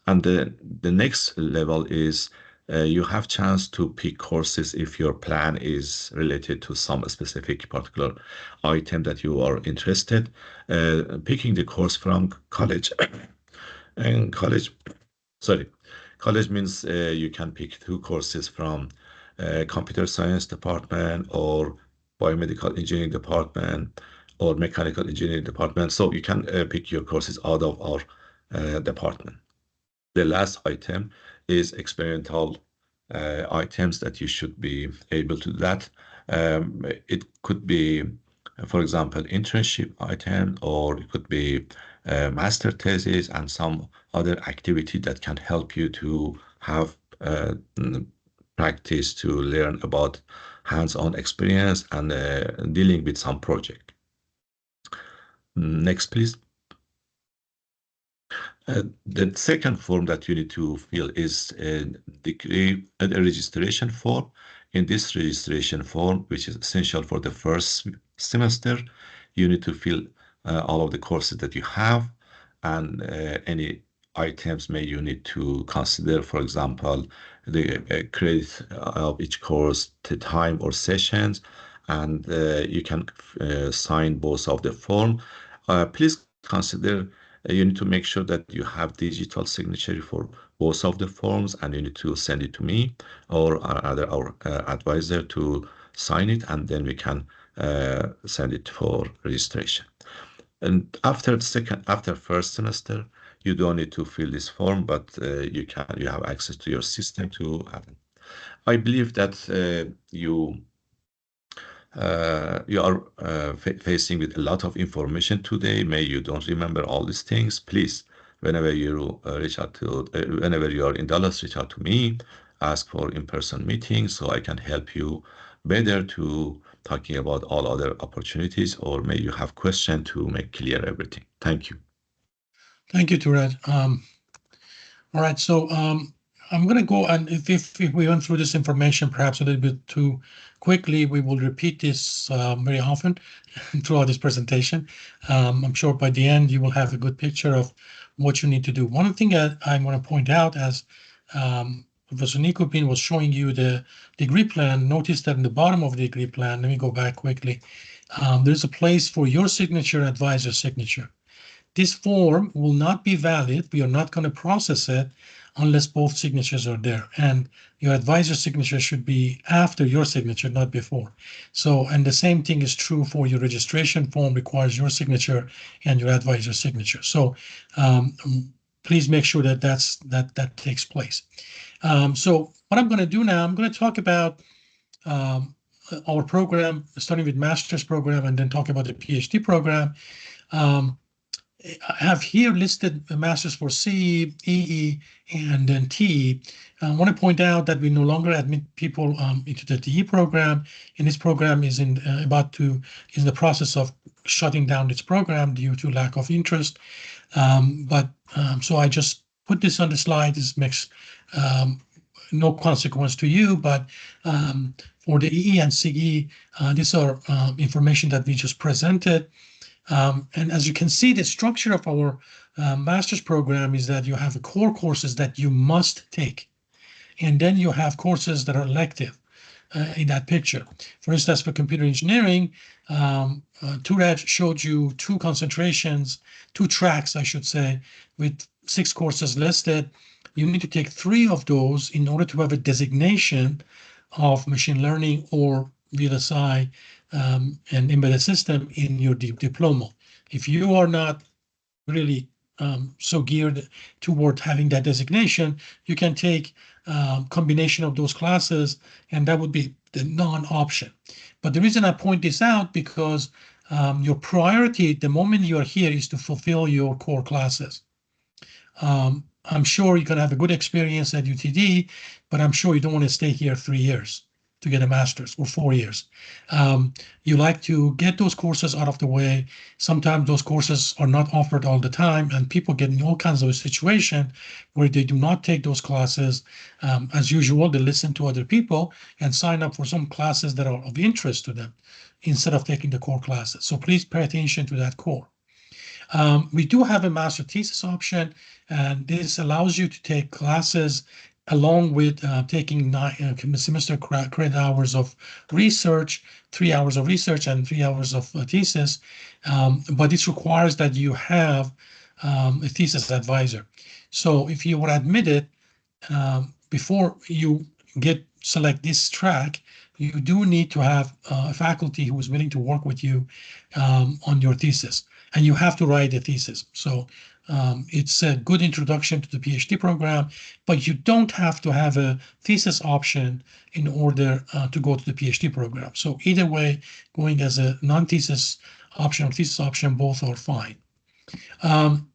And the next level is you have chance to pick courses if your plan is related to some specific particular item that you are interested. Picking the course from college and college means you can pick 2 courses from computer science department or biomedical engineering department or mechanical engineering department. So you can pick your courses out of our department. The last item is experimental items that you should be able to do that. It could be, for example, internship item, or it could be master thesis and some other activity that can help you to have practice to learn about hands-on experience and dealing with some project. Next, please. The second form that you need to fill is a registration form. In this registration form, which is essential for the first semester, you need to fill all of the courses that you have, and any items you need to consider, for example, the credit of each course, the time or sessions, and you can sign both of the form. Please consider you need to make sure that you have digital signature for both of the forms, and you need to send it to me or our advisor to sign it, and then we can send it for registration. And after first semester, you don't need to fill this form, but you have access to your system to have it. I believe that you are facing with a lot of information today. Maybe you don't remember all these things. Please, whenever you whenever you are in Dallas, reach out to me, ask for in-person meetings so I can help you better to talking about all other opportunities, or maybe you have question to make clear everything. Thank you. Thank you, Turet. All right, so I'm going to go, and if we went through this information perhaps a little bit too quickly, we will repeat this very often throughout this presentation. I'm sure by the end you will have a good picture of what you need to do. One thing that I want to point out, as Professor Nikopin was showing you the degree plan, notice that in the bottom of the degree plan, let me go back quickly, there's a place for your signature, advisor signature. this form will not be valid. We are not going to process it unless both signatures are there. And your advisor's signature should be after your signature, not before. So, and the same thing is true for your registration form, requires your signature and your advisor's signature. So please make sure that that takes place. So what I'm going to do now, I'm going to talk about our program, starting with master's program and then talk about the PhD program. I have here listed masters for C, EE, and then T. I want to point out that we no longer admit people into the DE program, and this program is in the process of shutting down its program due to lack of interest. So I just put this on the slide. This makes no consequence to you, but for the EE and CE, these are information that we just presented. And as you can see, the structure of our master's program is that you have core courses that you must take, and then you have courses that are elective in that picture. For instance, for computer engineering, Turaj showed you two tracks, I should say, with 6 courses listed. You need to take 3 of those in order to have a designation of machine learning or VLSI and embedded system in your diploma. If you are not really so geared toward having that designation, you can take combination of those classes, and that would be the non-option. But the reason I point this out because your priority the moment you are here is to fulfill your core classes. I'm sure you're going to have a good experience at UTD, but I'm sure you don't want to stay here 3 years to get a master's or 4 years. You like to get those courses out of the way. Sometimes those courses are not offered all the time, and people get in all kinds of a situation where they do not take those classes. As usual, they listen to other people and sign up for some classes that are of interest to them instead of taking the core classes. So please pay attention to that core. We do have a master thesis option, and this allows you to take classes along with taking 9 semester credit hours of research, 3 hours of research and 3 hours of thesis. But this requires that you have a thesis advisor. So if you were admitted before you select this track, you do need to have a faculty who is willing to work with you on your thesis, and you have to write a thesis. So it's a good introduction to the PhD program, but you don't have to have a thesis option in order to go to the PhD program. So either way, going as a non-thesis option or thesis option, both are fine. And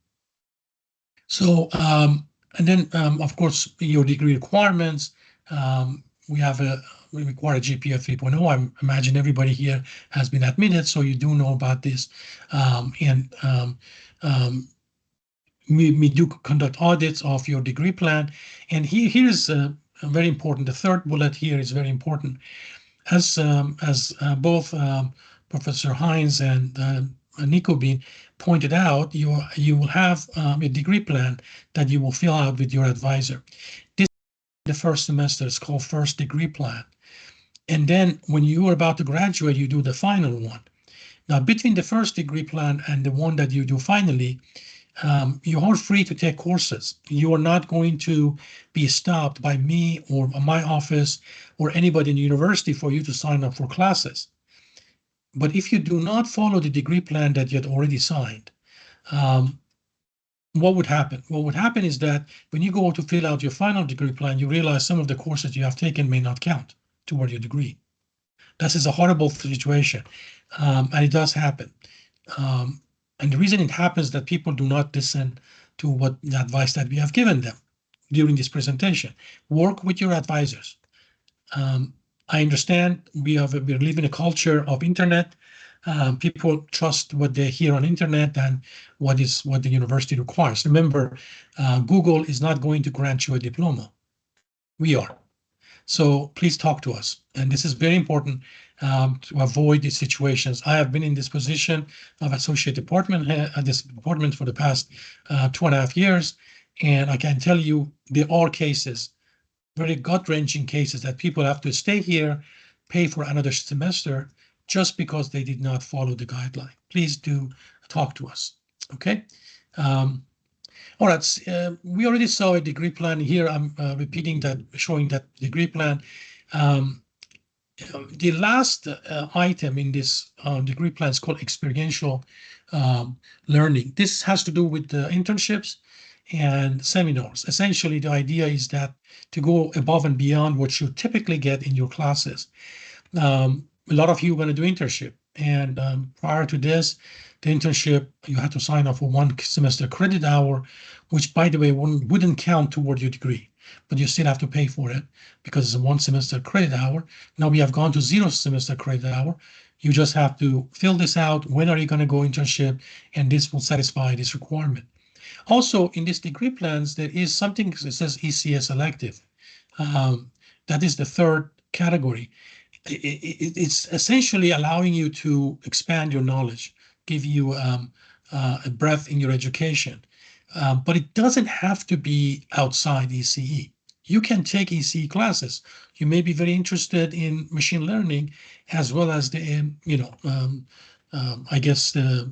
then, of course, your degree requirements. We require a GPA of 3.0. I imagine everybody here has been admitted, so you do know about this. We do conduct audits of your degree plan. And here is very important. The third bullet here is very important. As both Professor Hines and Nico Bean pointed out, you will have a degree plan that you will fill out with your advisor. This is the first semester. It's called first degree plan. And then when you are about to graduate, you do the final one. Now, between the first degree plan and the one that you do finally, you are free to take courses. You are not going to be stopped by me or my office or anybody in the university for you to sign up for classes. But if you do not follow the degree plan that you had already signed, what would happen? What would happen is that when you go to fill out your final degree plan, you realize some of the courses you have taken may not count toward your degree. This is a horrible situation, and it does happen. And the reason it happens is that people do not listen to what the advice that we have given them during this presentation. Work with your advisors. I understand we live in a culture of internet. People trust what they hear on internet and what the university requires. Remember, Google is not going to grant you a diploma. We are. So please talk to us. And this is very important to avoid these situations. I have been in this position of associate department at this department for the past 2.5 years. And I can tell you there are cases, very gut-wrenching cases, that people have to stay here, pay for another semester just because they did not follow the guideline. Please do talk to us. Okay. All right. We already saw a degree plan here. I'm repeating that, showing that degree plan. Um, the last item in this degree plan is called experiential learning. This has to do with the internships and seminars. Essentially, the idea is that to go above and beyond what you typically get in your classes. A lot of you are going to do internship, and prior to this, the internship you had to sign up for 1 semester credit hour, which, by the way, wouldn't count toward your degree, but you still have to pay for it because it's a 1 semester credit hour. Now we have gone to 0 semester credit hour. You just have to fill this out. When are you going to go internship? And this will satisfy this requirement. Also, in these degree plans, there is something that says ECS elective. That is the third category. It's essentially allowing you to expand your knowledge, give you a breadth in your education. But it doesn't have to be outside ECE. You can take ECE classes. You may be very interested in machine learning as well as the, I guess, the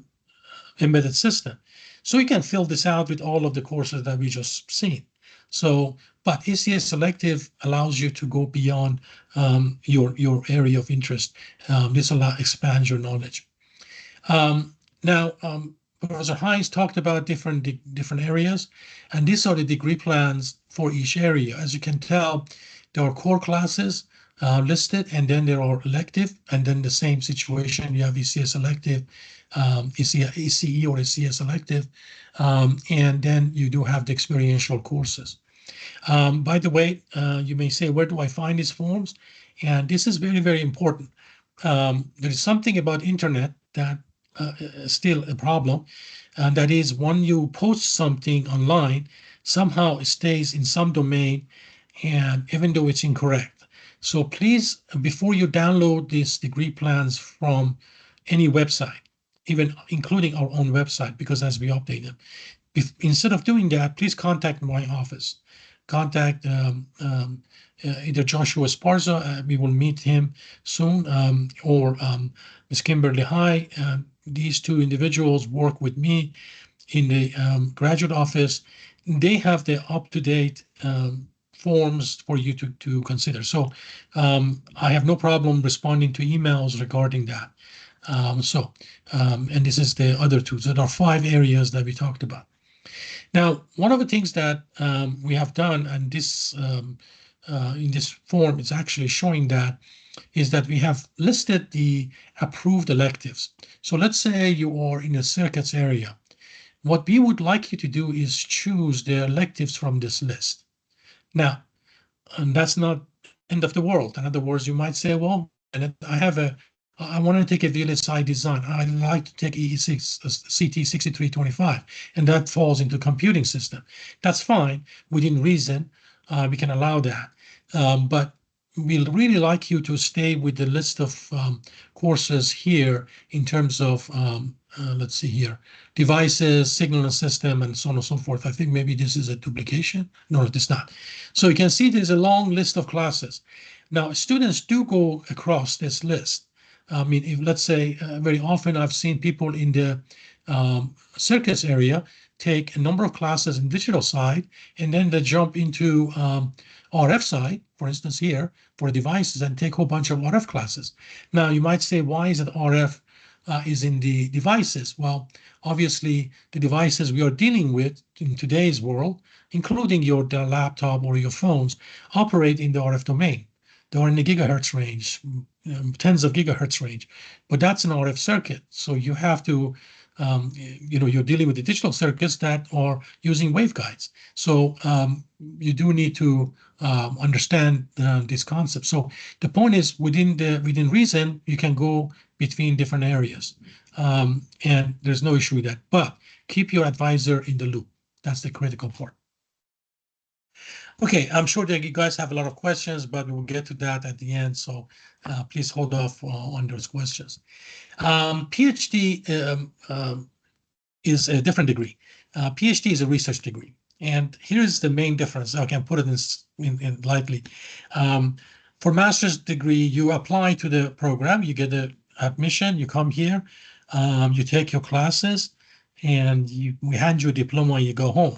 embedded system. So you can fill this out with all of the courses that we just seen. So, but ECS selective allows you to go beyond your area of interest. This expands your knowledge. Now, Professor Hines talked about different areas, and these are the degree plans for each area. As you can tell, there are core classes listed, and then there are elective, and then the same situation, you have ECS elective, ECE or ECS elective, and then you do have the experiential courses. By the way, you may say, where do I find these forms? And this is very, very important. There is something about internet that is still a problem, and that is when you post something online, somehow it stays in some domain, and even though it's incorrect. So please, before you download these degree plans from any website, even including our own website, because as we update them, instead of doing that, please contact my office. Contact either Joshua Esparza, we will meet him soon, or Ms. Kimberly High. These two individuals work with me in the graduate office. They have the up-to-date forms for you to consider. So I have no problem responding to emails regarding that. And this is the other two. So there are 5 areas that we talked about. Now, one of the things that we have done, and this in this form is actually showing that, is that we have listed the approved electives. So let's say you are in a circuits area. What we would like you to do is choose the electives from this list. Now, and that's not end of the world. In other words, you might say, well, I want to take a VLSI design. I'd like to take EE6, CT 6325, and that falls into computing system. That's fine. Within reason, we can allow that. But we'd really like you to stay with the list of courses here in terms of, let's see here, devices, signal and system, and so on and so forth. I think maybe this is a duplication. No, it is not. So you can see there's a long list of classes. Now, students do go across this list. I mean, if let's say very often I've seen people in the circuits area take a number of classes in digital side, and then they jump into RF side, for instance here, for devices, and take a whole bunch of RF classes. Now, you might say, why is it RF is in the devices? Well, obviously, the devices we are dealing with in today's world, including your laptop or your phones, operate in the RF domain. They are in the gigahertz range, tens of gigahertz range, but that's an RF circuit. So you have to, you're dealing with the digital circuits that are using waveguides. So you do need to understand this concept. So the point is, within reason, you can go between different areas, and there's no issue with that. But keep your advisor in the loop. That's the critical part. Okay, I'm sure that you guys have a lot of questions, but we'll get to that at the end. So please hold off on those questions. PhD is a different degree. PhD is a research degree. And here's the main difference. I can put it in lightly. For master's degree, you apply to the program, you get the admission, you come here, you take your classes, and we hand you a diploma and you go home.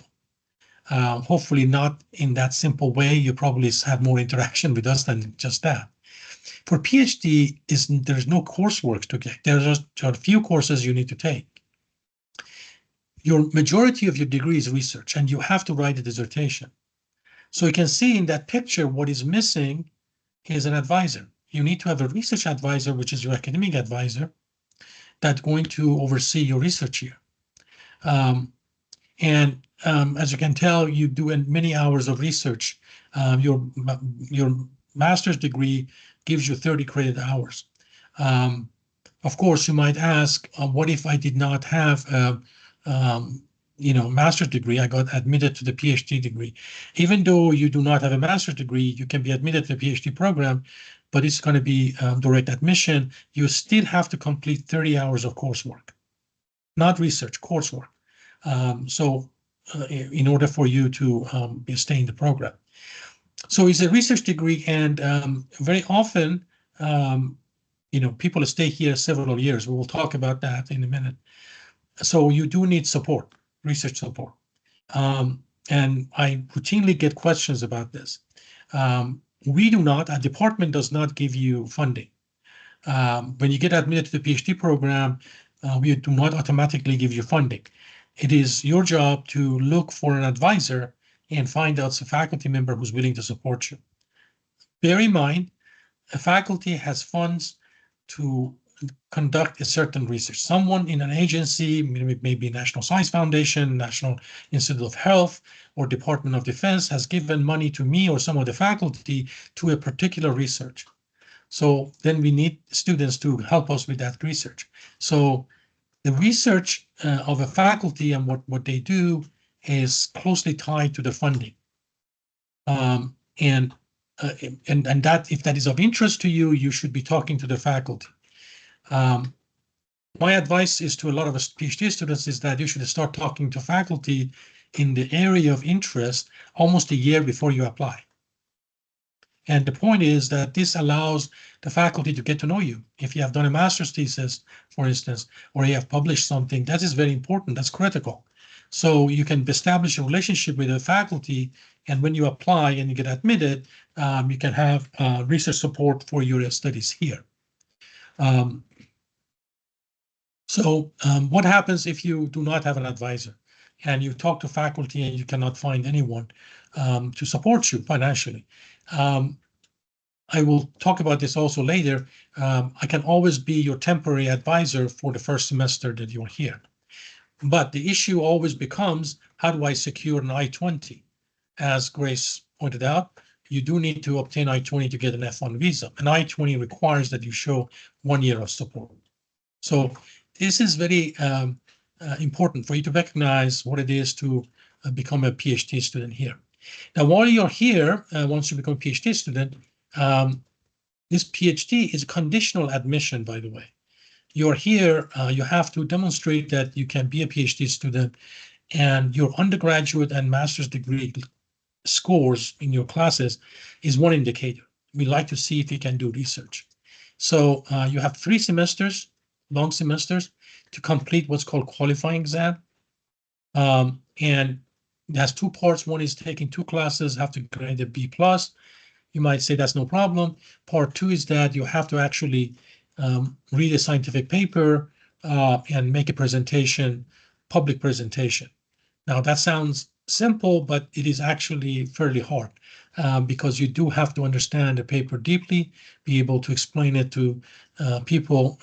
Hopefully not in that simple way. You probably have more interaction with us than just that. For PhD, there's no coursework to get. There are a few courses you need to take. Your majority of your degree is research, and you have to write a dissertation. So you can see in that picture what is missing is an advisor. You need to have a research advisor, which is your academic advisor, that's going to oversee your research here. As you can tell, you do many hours of research. Your master's degree gives you 30 credit hours. Of course, you might ask, what if I did not have a master's degree? I got admitted to the PhD degree. Even though you do not have a master's degree, you can be admitted to the PhD program, but it's going to be direct admission. You still have to complete 30 hours of coursework, not research, coursework. In order for you to stay in the program. So it's a research degree, and very often, people stay here several years. We will talk about that in a minute. So you do need support, research support. And I routinely get questions about this. A department does not give you funding. When you get admitted to the PhD program, we do not automatically give you funding. It is your job to look for an advisor and find out a faculty member who's willing to support you. Bear in mind, a faculty has funds to conduct a certain research. Someone in an agency, maybe National Science Foundation, National Institute of Health, or Department of Defense, has given money to me or some of the faculty to a particular research. So then we need students to help us with that research. So the research of a faculty and what they do is closely tied to the funding. And that, if that is of interest to you, you should be talking to the faculty. My advice is to a lot of PhD students is that you should start talking to faculty in the area of interest almost a year before you apply. And the point is that this allows the faculty to get to know you. If you have done a master's thesis, for instance, or you have published something, that is very important, that's critical. So you can establish a relationship with the faculty, and when you apply and you get admitted, you can have research support for your studies here. What happens if you do not have an advisor and you talk to faculty and you cannot find anyone to support you financially? I will talk about this also later. I can always be your temporary advisor for the first semester that you're here. But the issue always becomes, how do I secure an I-20? As Grace pointed out, you do need to obtain I-20 to get an F1 visa. An I-20 requires that you show 1 year of support. So this is very important for you to recognize what it is to become a PhD student here. Now, while you're here, once you become a PhD student, this PhD is conditional admission, by the way. You're here, you have to demonstrate that you can be a PhD student, and your undergraduate and master's degree scores in your classes is one indicator. We like to see if you can do research. So you have 3 semesters, long semesters, to complete what's called qualifying exam. And it has 2 parts. One is taking 2 classes, have to grade a B+. You might say that's no problem. Part 2 is that you have to actually read a scientific paper and make a presentation, public presentation. Now that sounds simple, but it is actually fairly hard because you do have to understand the paper deeply, be able to explain it to people,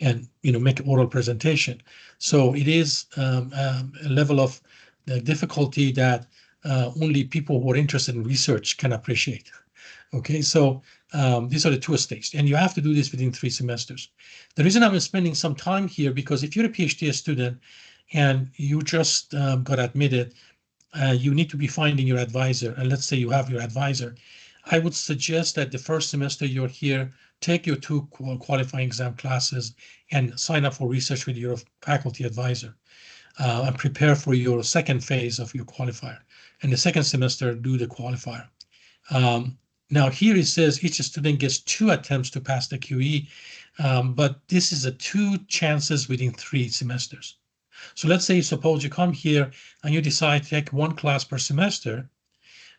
and make an oral presentation. So it is a level of difficulty that only people who are interested in research can appreciate. Okay, so these are the 2 stages, and you have to do this within 3 semesters. The reason I'm spending some time here, because if you're a PhD student and you just got admitted, you need to be finding your advisor. And let's say you have your advisor. I would suggest that the first semester you're here, take your 2 qualifying exam classes and sign up for research with your faculty advisor and prepare for your second phase of your qualifier. And the second semester, do the qualifier. Now here it says each student gets 2 attempts to pass the QE, but this is a 2 chances within 3 semesters. So let's say, suppose you come here and you decide to take one class per semester.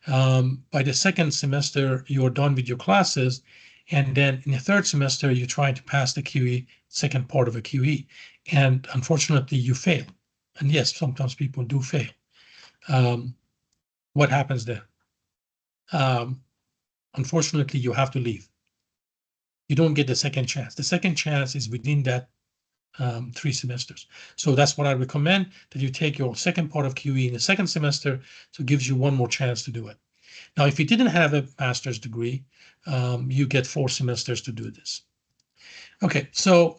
By the second semester, you're done with your classes. And then in the third semester, you try to pass the QE, second part of a QE. And unfortunately, you fail. And yes, sometimes people do fail. What happens then? Unfortunately, you have to leave. You don't get the second chance. The second chance is within that 3 semesters. So that's what I recommend, that you take your second part of QE in the second semester, so it gives you one more chance to do it. Now, if you didn't have a master's degree, you get 4 semesters to do this. Okay, so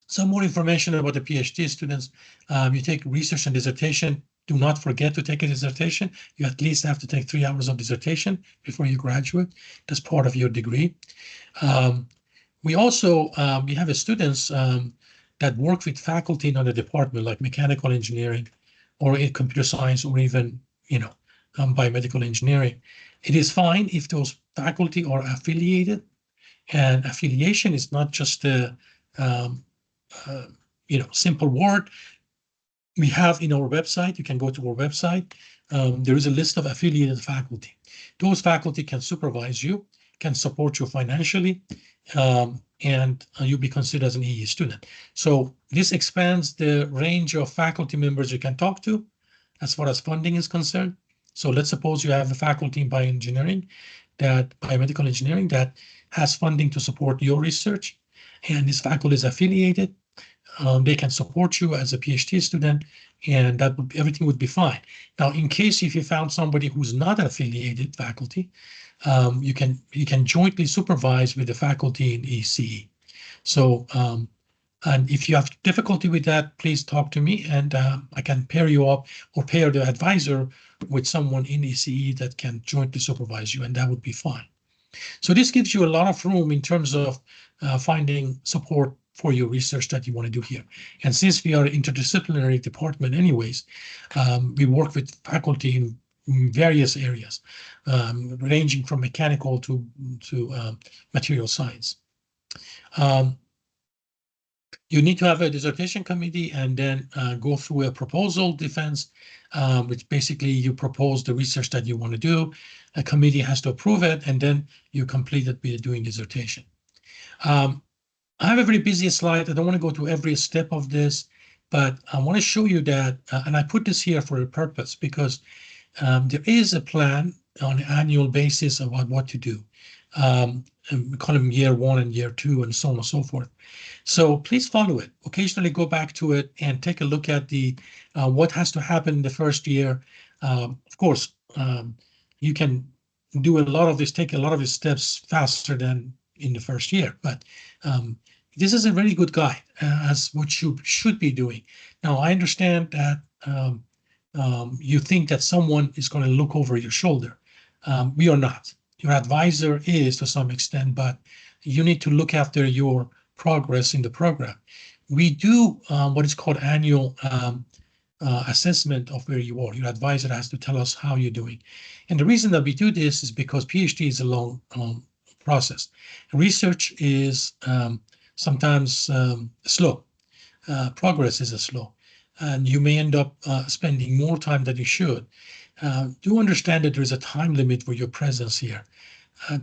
some more information about the PhD students. You take research and dissertation. Do not forget to take a dissertation. You at least have to take 3 hours of dissertation before you graduate. That's part of your degree. We also we have students that work with faculty in other department, like mechanical engineering, or in computer science, or even biomedical engineering. It is fine if those faculty are affiliated, and affiliation is not just a simple word. We have in our website, you can go to our website, there is a list of affiliated faculty. Those faculty can supervise you, can support you financially, and you'll be considered as an EE student. So this expands the range of faculty members you can talk to as far as funding is concerned. So let's suppose you have a faculty in biomedical engineering that has funding to support your research, and this faculty is affiliated. They can support you as a PhD student, and everything would be fine. Now, in case if you found somebody who's not affiliated faculty, you can jointly supervise with the faculty in ECE. So, and if you have difficulty with that, please talk to me, and I can pair you up or pair the advisor with someone in ECE that can jointly supervise you, and that would be fine. So this gives you a lot of room in terms of finding support for your research that you want to do here. And since we are an interdisciplinary department anyways, we work with faculty in various areas, ranging from mechanical to material science. You need to have a dissertation committee and then go through a proposal defense, which basically you propose the research that you want to do. A committee has to approve it, and then you complete it by doing dissertation. I have a very busy slide. I don't want to go to every step of this, but I want to show you that, and I put this here for a purpose, because there is a plan on an annual basis about what to do. We call them year 1 and year 2 and so on and so forth. So please follow it. Occasionally go back to it and take a look at the what has to happen in the first year. Of course, you can do a lot of this, take a lot of these steps faster than in the first year, but this is a very good guide as what you should be doing. Now, I understand that you think that someone is going to look over your shoulder. We are not. Your advisor is to some extent, but you need to look after your progress in the program. We do what is called annual assessment of where you are. Your advisor has to tell us how you're doing. And the reason that we do this is because PhD is a long process. Research is sometimes slow. Progress is slow, and you may end up spending more time than you should. Do understand that there is a time limit for your presence here.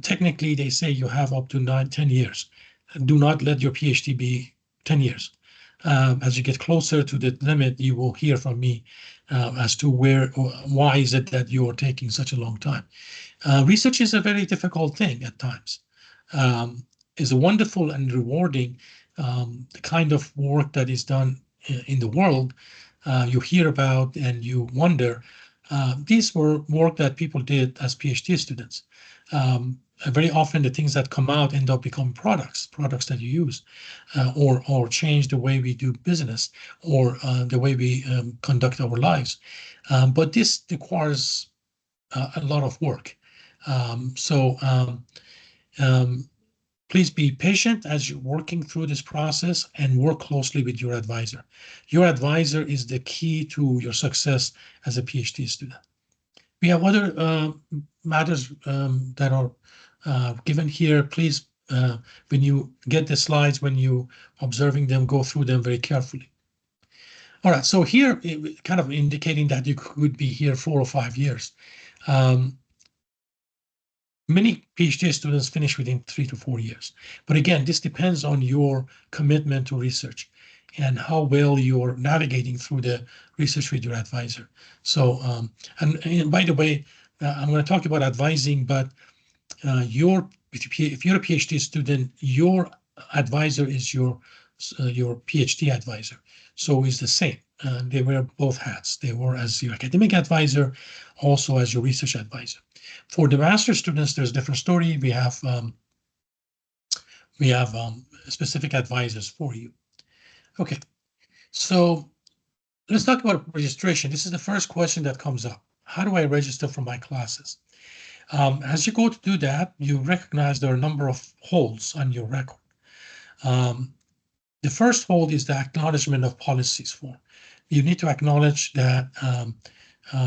Technically, they say you have up to 9-10 years. Do not let your PhD be 10 years. As you get closer to the limit, you will hear from me as to why is it that you are taking such a long time. Research is a very difficult thing at times. It's a wonderful and rewarding the kind of work that is done in the world. You hear about and you wonder. These were work that people did as PhD students. Very often the things that come out end up becoming products that you use, or change the way we do business, or the way we conduct our lives. But this requires a lot of work. Please be patient as you're working through this process, and work closely with your advisor. Your advisor is the key to your success as a PhD student. We have other matters that are given here. Please, when you get the slides, when you observing them, go through them very carefully. All right, so here, kind of indicating that you could be here 4 or 5 years. Many PhD students finish within 3 to 4 years. But again, this depends on your commitment to research and how well you're navigating through the research with your advisor. So, and by the way, I'm going to talk about advising, but if you're a PhD student, your advisor is your PhD advisor. So it's the same. They wear both hats. They were as your academic advisor, also as your research advisor. For the master students, there's a different story. We have specific advisors for you. Okay, so let's talk about registration. This is the first question that comes up. How do I register for my classes? As you go to do that, you recognize there are a number of holds on your record. The first hold is the acknowledgement of policies form. You need to acknowledge that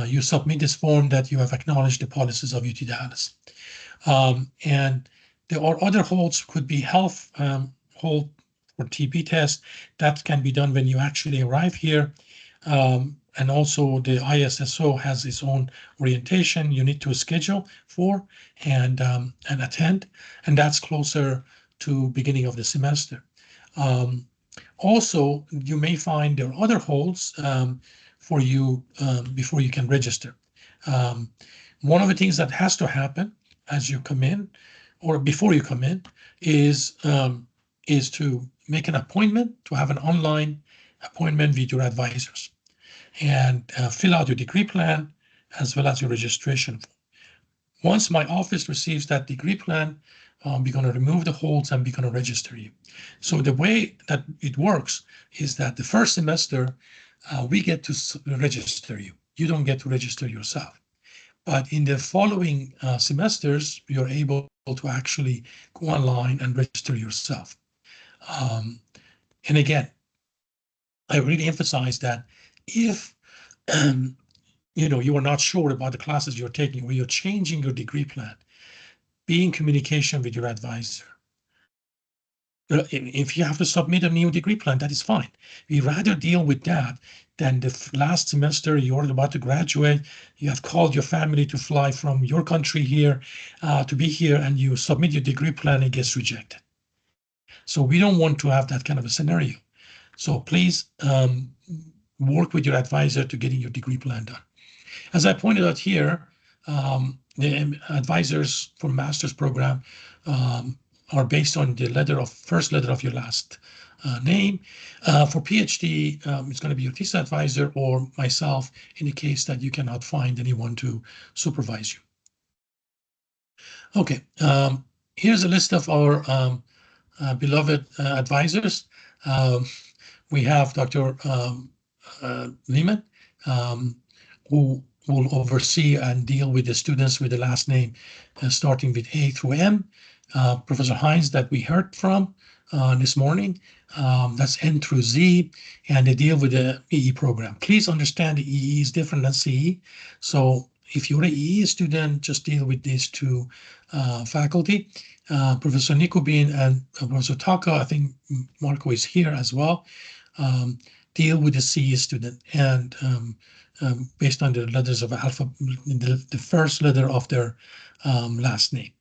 you submit this form that you have acknowledged the policies of UT Dallas. And there are other holds, could be health hold for TB test. That can be done when you actually arrive here. And also the ISSO has its own orientation you need to schedule for and attend, and that's closer to beginning of the semester. Also, you may find there are other holds for you before you can register. One of the things that has to happen as you come in or before you come in is to make an appointment, to have an online appointment with your advisors and fill out your degree plan as well as your registration form. Once my office receives that degree plan, we're going to remove the holds and we're going to register you. So the way that it works is that the first semester, we get to register you. You don't get to register yourself. But in the following semesters, you're able to actually go online and register yourself. And again, I really emphasize that if you are not sure about the classes you're taking or you're changing your degree plan, be in communication with your advisor. If you have to submit a new degree plan, that is fine. We rather deal with that than the last semester you're about to graduate. You have called your family to fly from your country here to be here, and you submit your degree plan and it gets rejected. So we don't want to have that kind of a scenario. So please work with your advisor to getting your degree plan done. As I pointed out here, the advisors for master's program are based on the first letter of your last name. For PhD, it's going to be your thesis advisor or myself in the case that you cannot find anyone to supervise you. Okay, here's a list of our beloved advisors. We have Dr. Lehman, who will oversee and deal with the students with the last name starting with A through M. Professor Hines that we heard from this morning, that's N through Z, and they deal with the EE program. Please understand the EE is different than CE. So if you're an EE student, just deal with these two faculty. Professor Nikobin and Professor Taka, I think Marco is here as well, deal with the CE student and based on the letters of alphabet, the first letter of their last name.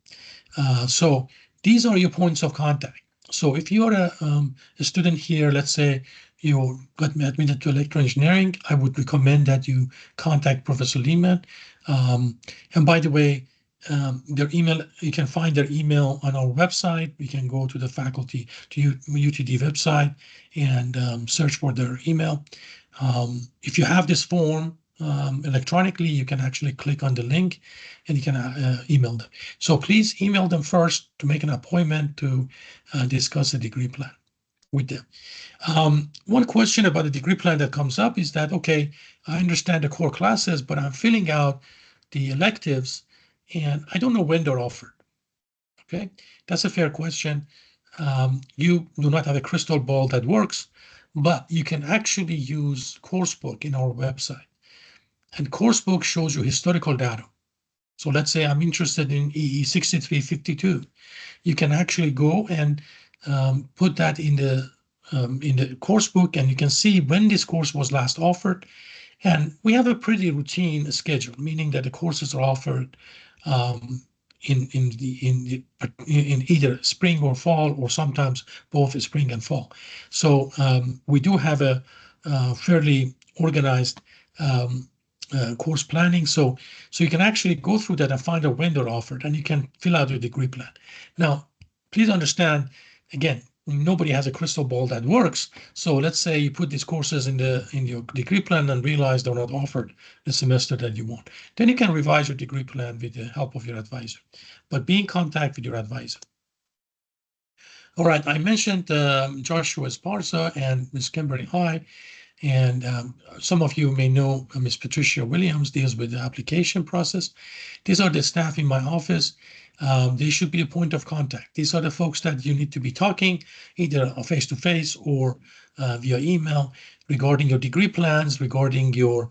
So these are your points of contact. So if you're a student here, let's say you got admitted to electrical engineering, I would recommend that you contact Professor Lehman. And by the way, their email, you can find their email on our website. We can go to the faculty, to UTD website and search for their email. If you have this form electronically, you can actually click on the link and you can email them. So please email them first to make an appointment to discuss the degree plan with them. One question about the degree plan that comes up is that, okay, I understand the core classes, but I'm filling out the electives and I don't know when they're offered. Okay, that's a fair question. You do not have a crystal ball that works, but you can actually use Coursebook in our website. And Coursebook shows you historical data. So let's say I'm interested in EE 6352. You can actually go and put that in the in the course book, and you can see when this course was last offered. And we have a pretty routine schedule, meaning that the courses are offered in either spring or fall, or sometimes both spring and fall. So we do have a fairly organized course planning. So you can actually go through that and find out when they're offered, and you can fill out your degree plan. Now, please understand, again, nobody has a crystal ball that works. So let's say you put these courses in your degree plan and realize they're not offered the semester that you want. Then you can revise your degree plan with the help of your advisor. But be in contact with your advisor. All right, I mentioned Joshua Esparza and Ms. Kimberly High. And some of you may know Ms. Patricia Williams deals with the application process. These are the staff in my office. They should be a point of contact. These are the folks that you need to be talking either face-to-face or via email regarding your degree plans, regarding your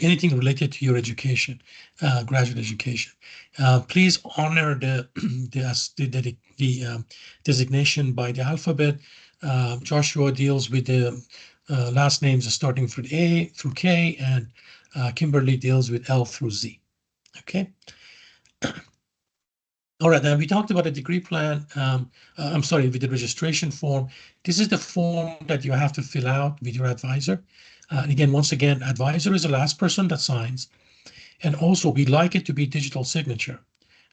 anything related to your education, graduate education. Please honor the designation by the alphabet. Joshua deals with the last names starting from A through K, and Kimberly deals with L through Z. Okay. All right, then we talked about a degree plan. I'm sorry, with the registration form. This is the form that you have to fill out with your advisor. And again, once again, advisor is the last person that signs. And also, we like it to be digital signature.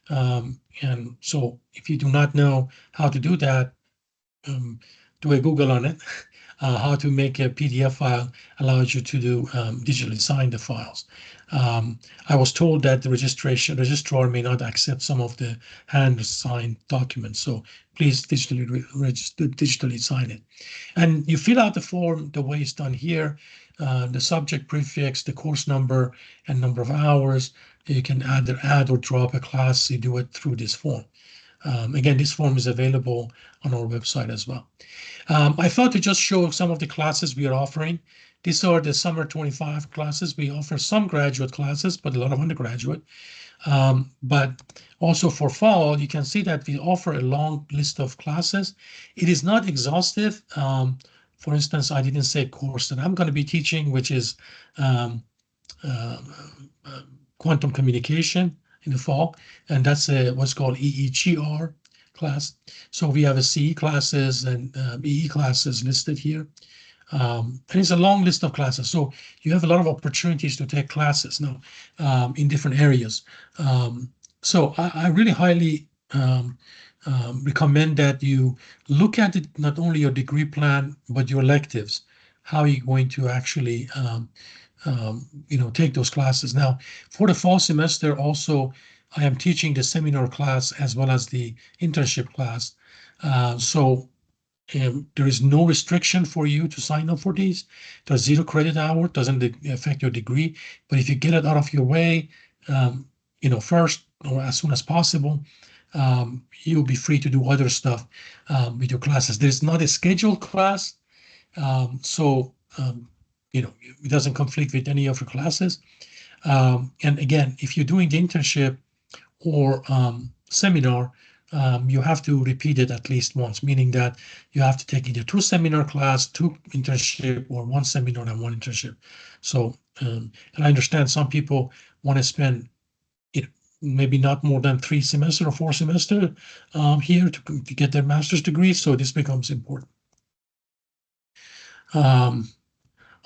And so if you do not know how to do that, do a Google on it. How to make a PDF file allows you to do digitally sign the files. I was told that the registrar may not accept some of the hand-signed documents, so please digitally sign it. And you fill out the form the way it's done here, the subject prefix, the course number, and number of hours. You can either add or drop a class. You do it through this form. Again, this form is available on our website as well. I thought to just show some of the classes we are offering. These are the summer 25 classes. We offer some graduate classes, but a lot of undergraduate. But also for fall, you can see that we offer a long list of classes. It is not exhaustive. For instance, I didn't say course that I'm going to be teaching, which is quantum communication in the fall, and that's what's called EEGR class. So we have a CE classes and EE classes listed here. And it's a long list of classes. So you have a lot of opportunities to take classes now in different areas. So I really highly recommend that you look at it, not only your degree plan, but your electives. How are you going to actually take those classes? Now, for the fall semester also, I am teaching the seminar class as well as the internship class. So there is no restriction for you to sign up for these. There's 0 credit hour, doesn't affect your degree. But if you get it out of your way, first or as soon as possible, you'll be free to do other stuff with your classes. There's not a scheduled class, so it doesn't conflict with any of your classes. And again, if you're doing the internship or seminar, you have to repeat it at least once, meaning that you have to take either 2 seminar class, 2 internship, or 1 seminar and 1 internship. So, and I understand some people want to spend maybe not more than 3 semesters or 4 semesters here to get their master's degree. So this becomes important. All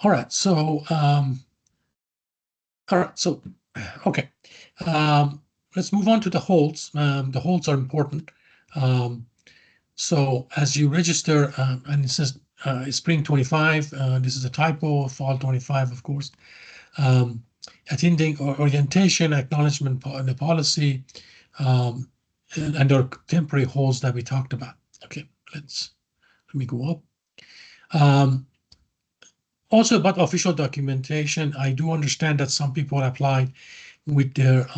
right. So, okay. Let's move on to the holds. The holds are important. So as you register, and it says spring 25, this is a typo, fall 25, of course. Attending orientation, acknowledgement, the policy, and our temporary holds that we talked about. Okay, let me go up. Also about official documentation, I do understand that some people applied with their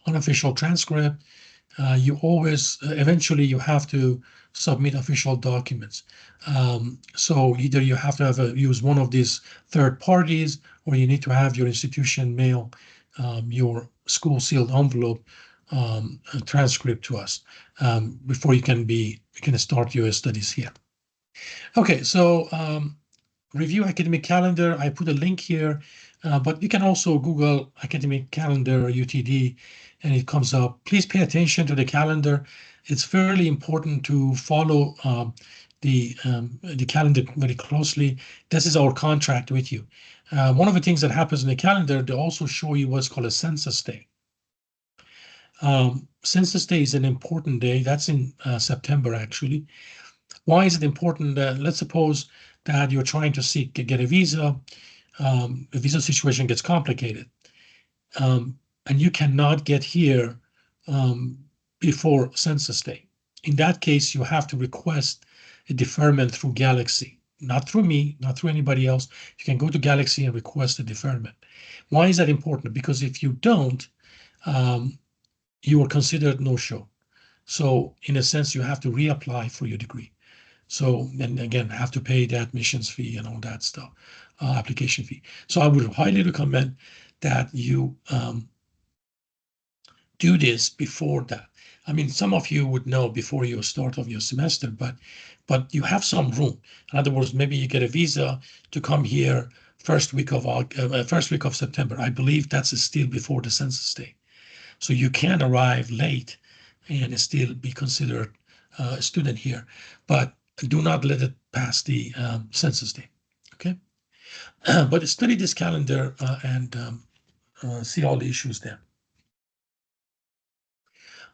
unofficial transcript. You always, eventually you have to submit official documents. So either you have to use one of these third parties, or you need to have your institution mail your school sealed envelope transcript to us before you can start your studies here. Okay, so review academic calendar. I put a link here, but you can also Google academic calendar UTD, and it comes up. Please pay attention to the calendar. It's fairly important to follow the calendar very closely. This is our contract with you. One of the things that happens in the calendar, they also show you what's called a census day. Census day is an important day. That's in September, actually. Why is it important? Let's suppose that you're trying to get a visa. The visa situation gets complicated, and you cannot get here before census day. In that case, you have to request a deferment through Galaxy, not through me, not through anybody else. You can go to Galaxy and request a deferment. Why is that important? Because if you don't, you are considered no-show. So in a sense, you have to reapply for your degree. So, and again, have to pay the admissions fee and all that stuff, application fee. So I would highly recommend that you do this before that. I mean, some of you would know before you start of your semester, but you have some room. In other words, maybe you get a visa to come here first week of September. I believe that's still before the census day. So you can arrive late and still be considered a student here, but do not let it pass the census day, okay? But study this calendar and see all the issues there.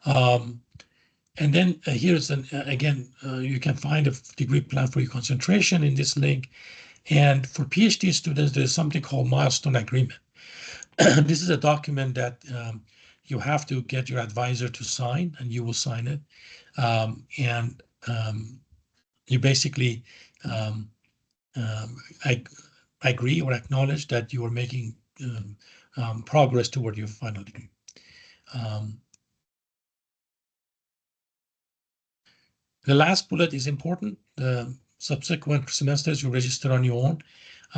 And then here's again, you can find a degree plan for your concentration in this link. And for PhD students, there's something called milestone agreement. This is a document that you have to get your advisor to sign, and you will sign it. And you basically agree or acknowledge that you are making progress toward your final degree. The last bullet is important. The subsequent semesters you register on your own,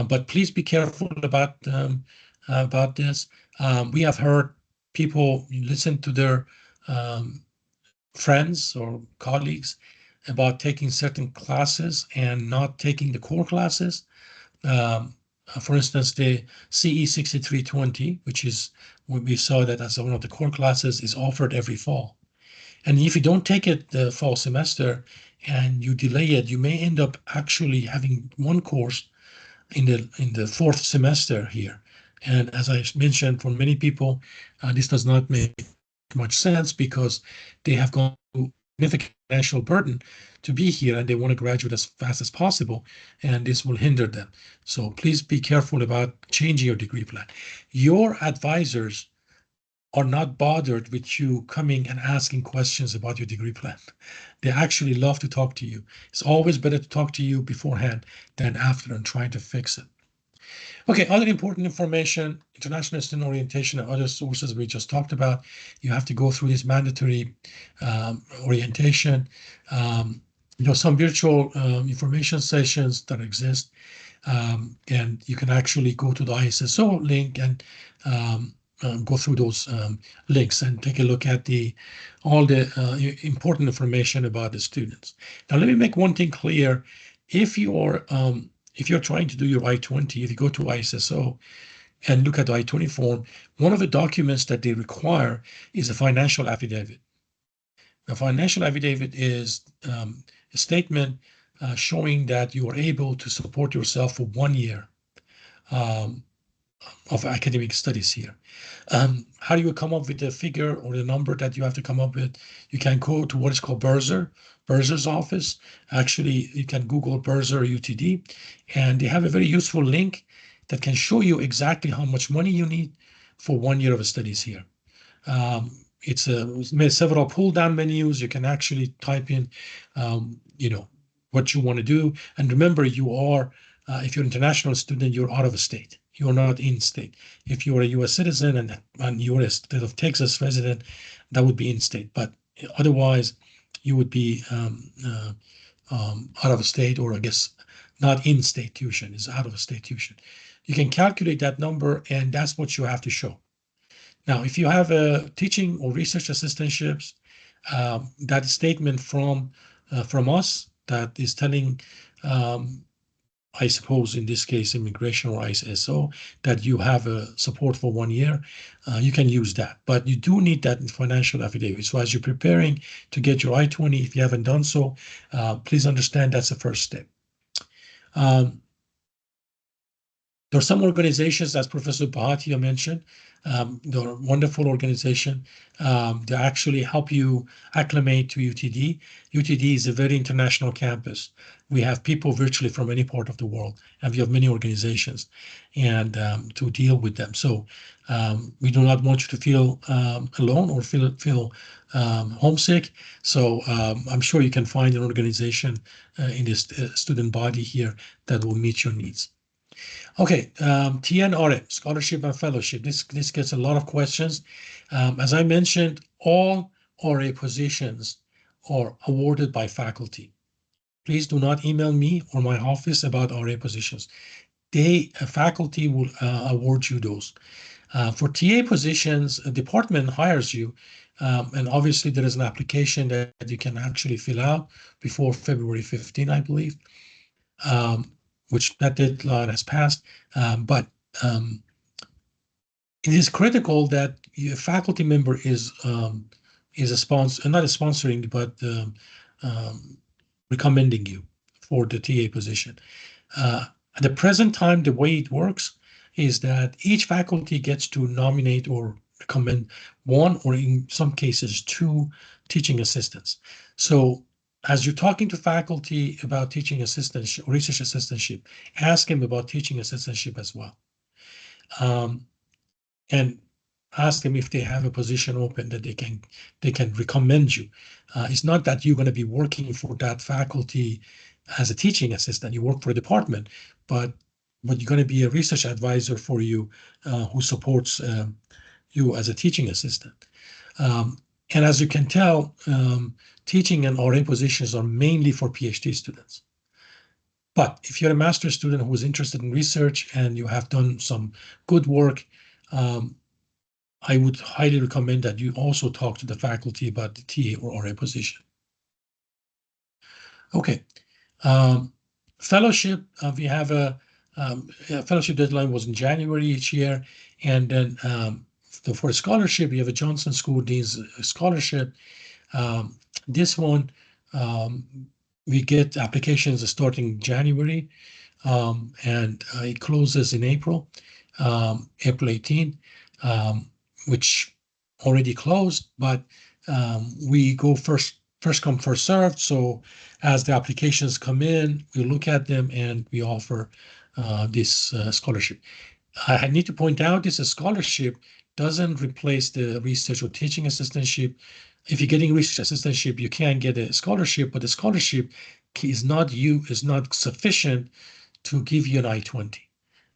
but please be careful about this. We have heard people listen to their friends or colleagues about taking certain classes and not taking the core classes. For instance, the CE 6320, which is what we saw that as one of the core classes, is offered every fall. And if you don't take it the fall semester and you delay it, you may end up actually having one course in the fourth semester here. And as I mentioned, for many people, this does not make much sense because they have gone through significant financial burden to be here and they want to graduate as fast as possible, and this will hinder them. So please be careful about changing your degree plan. Your advisors are not bothered with you coming and asking questions about your degree plan. They actually love to talk to you. It's always better to talk to you beforehand than after and trying to fix it. Okay, other important information, international student orientation and other sources we just talked about. You have to go through this mandatory orientation. Some virtual information sessions that exist. And you can actually go to the ISSO link and go through those links and take a look at all the important information about the students. Now, let me make one thing clear. If you're trying to do your I-20, if you go to ISSO and look at the I-20 form, one of the documents that they require is a financial affidavit. A financial affidavit is a statement showing that you are able to support yourself for 1 year of academic studies here. How do you come up with the figure or the number that you have to come up with? You can go to what is called Burzer's office. Actually, you can Google Burzer UTD, and they have a very useful link that can show you exactly how much money you need for 1 year of studies here. It's several pull down menus. You can actually type in, what you want to do. And remember, if you're an international student, you're out of state. You're not in state. If you're a U.S. citizen and you're a state of Texas resident, that would be in state. But otherwise, you would be out of state, or I guess not in state tuition, is out of state tuition. You can calculate that number, and that's what you have to show. Now, if you have a teaching or research assistantships, that statement from us that is telling I suppose in this case, immigration or ISO, that you have a support for 1 year, you can use that. But you do need that in financial affidavit. So as you're preparing to get your I-20, if you haven't done so, please understand that's the first step. There are some organizations, as Professor Bhatia mentioned, they're a wonderful organization. They actually help you acclimate to UTD. UTD is a very international campus. We have people virtually from any part of the world, and we have many organizations and to deal with them. So we do not want you to feel alone or feel homesick. So I'm sure you can find an organization in this student body here that will meet your needs. Okay, TNRM, scholarship and fellowship. This gets a lot of questions. As I mentioned, all RA positions are awarded by faculty. Please do not email me or my office about RA positions. Faculty will award you those. For TA positions, a department hires you, and obviously there is an application that you can actually fill out before February 15, I believe. Which that deadline has passed, but it is critical that your faculty member is a sponsor, not a sponsoring, but recommending you for the TA position. At the present time, the way it works is that each faculty gets to nominate or recommend one, or in some cases, two teaching assistants. So as you're talking to faculty about teaching assistantship, research assistantship, ask them about teaching assistantship as well. And ask them if they have a position open that they can recommend you. It's not that you're going to be working for that faculty as a teaching assistant. You work for a department, but you're going to be a research advisor for you who supports you as a teaching assistant. And as you can tell, teaching and RA positions are mainly for PhD students. But if you're a master's student who is interested in research and you have done some good work, I would highly recommend that you also talk to the faculty about the TA or RA position. Okay. Fellowship, we have a fellowship deadline was in January each year. And then for a scholarship, we have a Johnson School Dean's Scholarship. This one, we get applications starting January, and it closes in April 18, which already closed, but we go first come, first served. So as the applications come in, we look at them and we offer this scholarship. I need to point out this scholarship doesn't replace the research or teaching assistantship. If you're getting research assistantship, you can get a scholarship, but the scholarship is not sufficient to give you an I-20.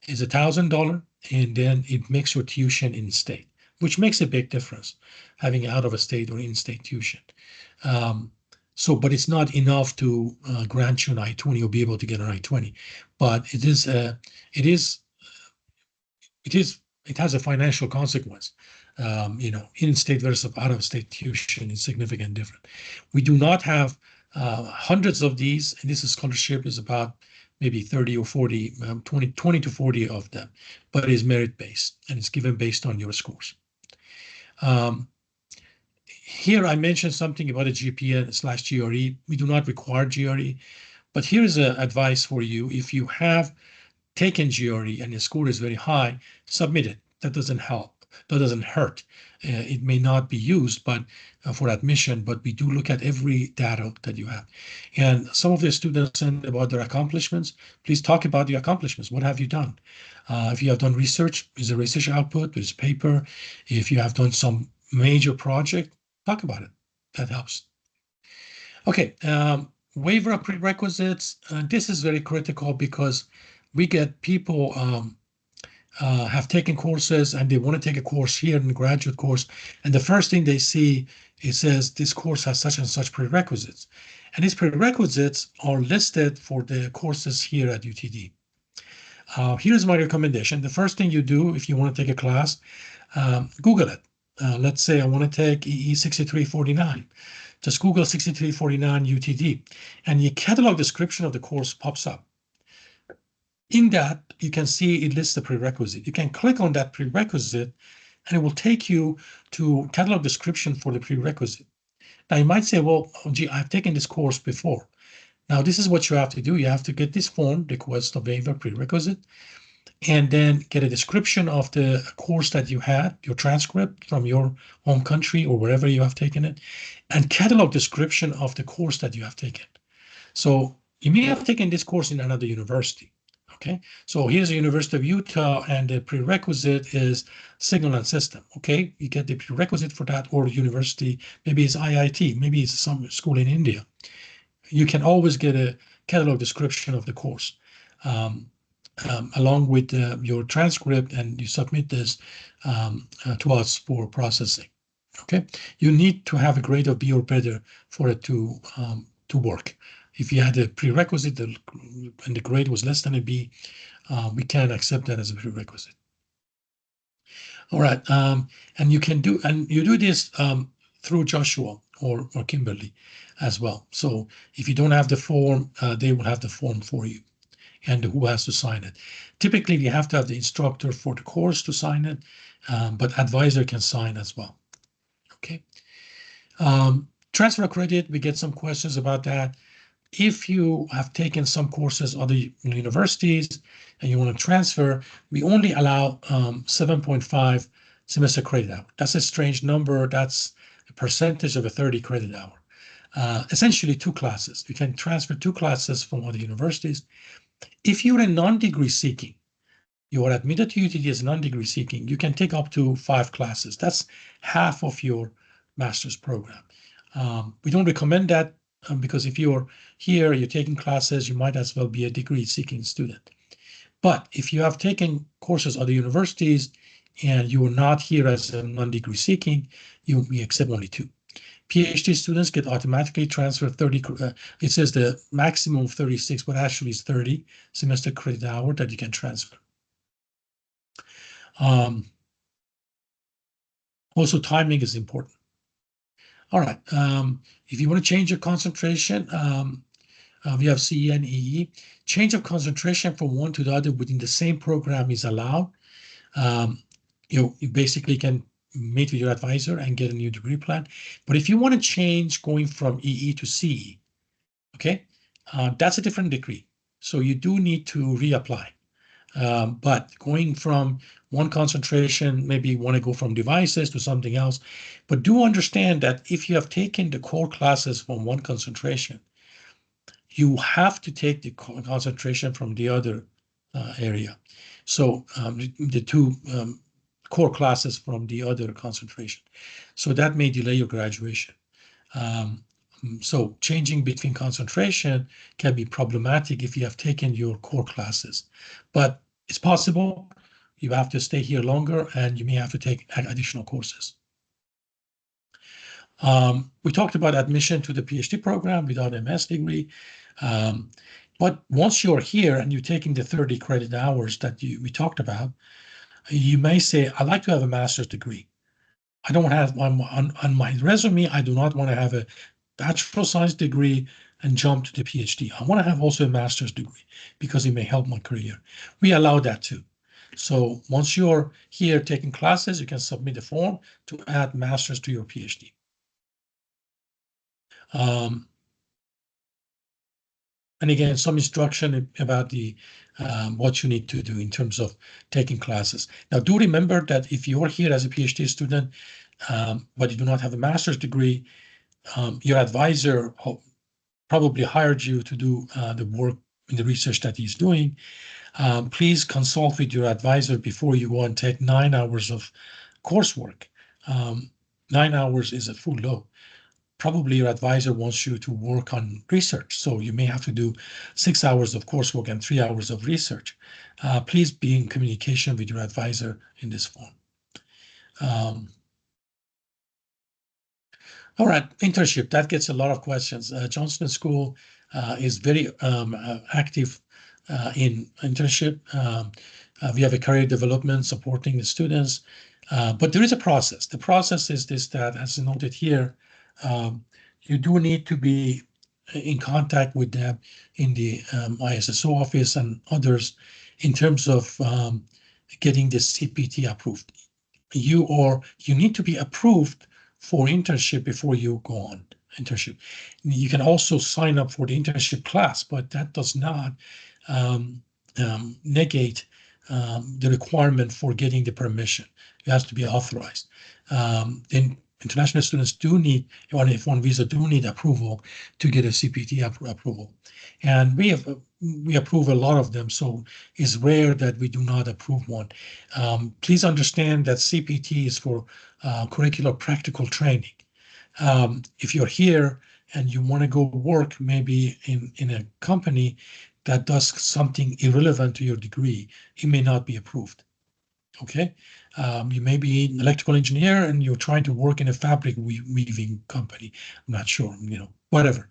It's $1,000, and then it makes your tuition in state, which makes a big difference, having out of a state or in-state tuition. But it's not enough to grant you an I-20 or be able to get an I-20. But it has a financial consequence. In-state versus out-of-state tuition is significantly different. We do not have hundreds of these, and this scholarship is about maybe 30 or 40, 20 to 40 of them, but it is merit-based, and it's given based on your scores. Here I mentioned something about a GPA/GRE. We do not require GRE, but here is advice for you. If you have taken GRE and your score is very high, submit it. That doesn't help. That doesn't hurt. It may not be used, but for admission, but we do look at every data that you have. And some of the students send about their accomplishments. Please talk about the accomplishments. What have you done? If you have done research, is a research output, is paper. If you have done some major project, talk about it. That helps. Okay, waiver of prerequisites. This is very critical because we get people have taken courses and they want to take a course here in the graduate course. And the first thing they see, it says this course has such and such prerequisites. And these prerequisites are listed for the courses here at UTD. Here's my recommendation. The first thing you do if you want to take a class, Google it. Let's say I want to take EE 6349. Just Google 6349 UTD, and the catalog description of the course pops up. In that, you can see it lists the prerequisite. You can click on that prerequisite, and it will take you to catalog description for the prerequisite. Now, you might say, well, oh, gee, I've taken this course before. Now, this is what you have to do. You have to get this form, request a waiver prerequisite, and then get a description of the course that you had, your transcript from your home country or wherever you have taken it, and catalog description of the course that you have taken. So you may have taken this course in another university. Okay, so here's the University of Utah, and the prerequisite is signal and system. Okay, you get the prerequisite for that, or university, maybe it's IIT, maybe it's some school in India. You can always get a catalog description of the course along with your transcript, and you submit this to us for processing. Okay, you need to have a grade of B or better for it to work. If you had a prerequisite and the grade was less than a B, we can't accept that as a prerequisite. All right, and you do this through Joshua or Kimberly as well. So if you don't have the form, they will have the form for you, and who has to sign it. Typically, you have to have the instructor for the course to sign it, but advisor can sign as well. Okay. Transfer credit, we get some questions about that. If you have taken some courses at other universities and you want to transfer, we only allow 7.5 semester credit hour. That's a strange number. That's a percentage of a 30 credit hour. Essentially 2 classes. You can transfer 2 classes from other universities. If you're a non-degree seeking, you are admitted to UTD as non-degree seeking, you can take up to 5 classes. That's half of your master's program. We don't recommend that because if you're here, you're taking classes, you might as well be a degree seeking student. But if you have taken courses at other universities and you are not here as a non-degree seeking, we accept only 2. PhD students get automatically transferred 30, it says the maximum of 36, but actually it's 30 semester credit hour that you can transfer. Also, timing is important. All right, if you want to change your concentration, we have CE and EE. Change of concentration from one to the other within the same program is allowed. You basically can meet with your advisor and get a new degree plan. But if you want to change going from EE to CE, okay, that's a different degree. So you do need to reapply. But going from one concentration, maybe you want to go from devices to something else. But do understand that if you have taken the core classes from one concentration, you have to take the concentration from the other area. So the 2 core classes from the other concentration. So that may delay your graduation. So changing between concentration can be problematic if you have taken your core classes, but it's possible. You have to stay here longer and you may have to take additional courses. We talked about admission to the PhD program without a MS degree. But once you're here and you're taking the 30 credit hours that we talked about, you may say, I'd like to have a master's degree. I don't have on my resume, I do not want to have a bachelor of science degree and jump to the PhD. I want to have also a master's degree because it may help my career. We allow that too. So once you're here taking classes, you can submit a form to add master's to your PhD. And again, some instruction about the what you need to do in terms of taking classes. Now, do remember that if you're here as a PhD student, but you do not have a master's degree, your advisor probably hired you to do the work in the research that he's doing. Please consult with your advisor before you go and take 9 hours of coursework. 9 hours is a full load. Probably your advisor wants you to work on research, so you may have to do 6 hours of coursework and 3 hours of research. Please be in communication with your advisor in this form. All right, internship, that gets a lot of questions. Johnson School is very active in internship. We have a career development supporting the students, but there is a process. The process is this, that as noted here, you do need to be in contact with them in the ISSO office and others in terms of getting the CPT approved. You need to be approved for internship before you go on internship. You can also sign up for the internship class, but that does not negate the requirement for getting the permission. It has to be authorized. Then international students do need, on F1 visa, do need approval to get a CPT approval. And we approve a lot of them, so it's rare that we do not approve one. Please understand that CPT is for curricular practical training. If you're here and you want to go work maybe in a company that does something irrelevant to your degree, it may not be approved. Okay, you may be an electrical engineer and you're trying to work in a fabric weaving company. I'm not sure, whatever.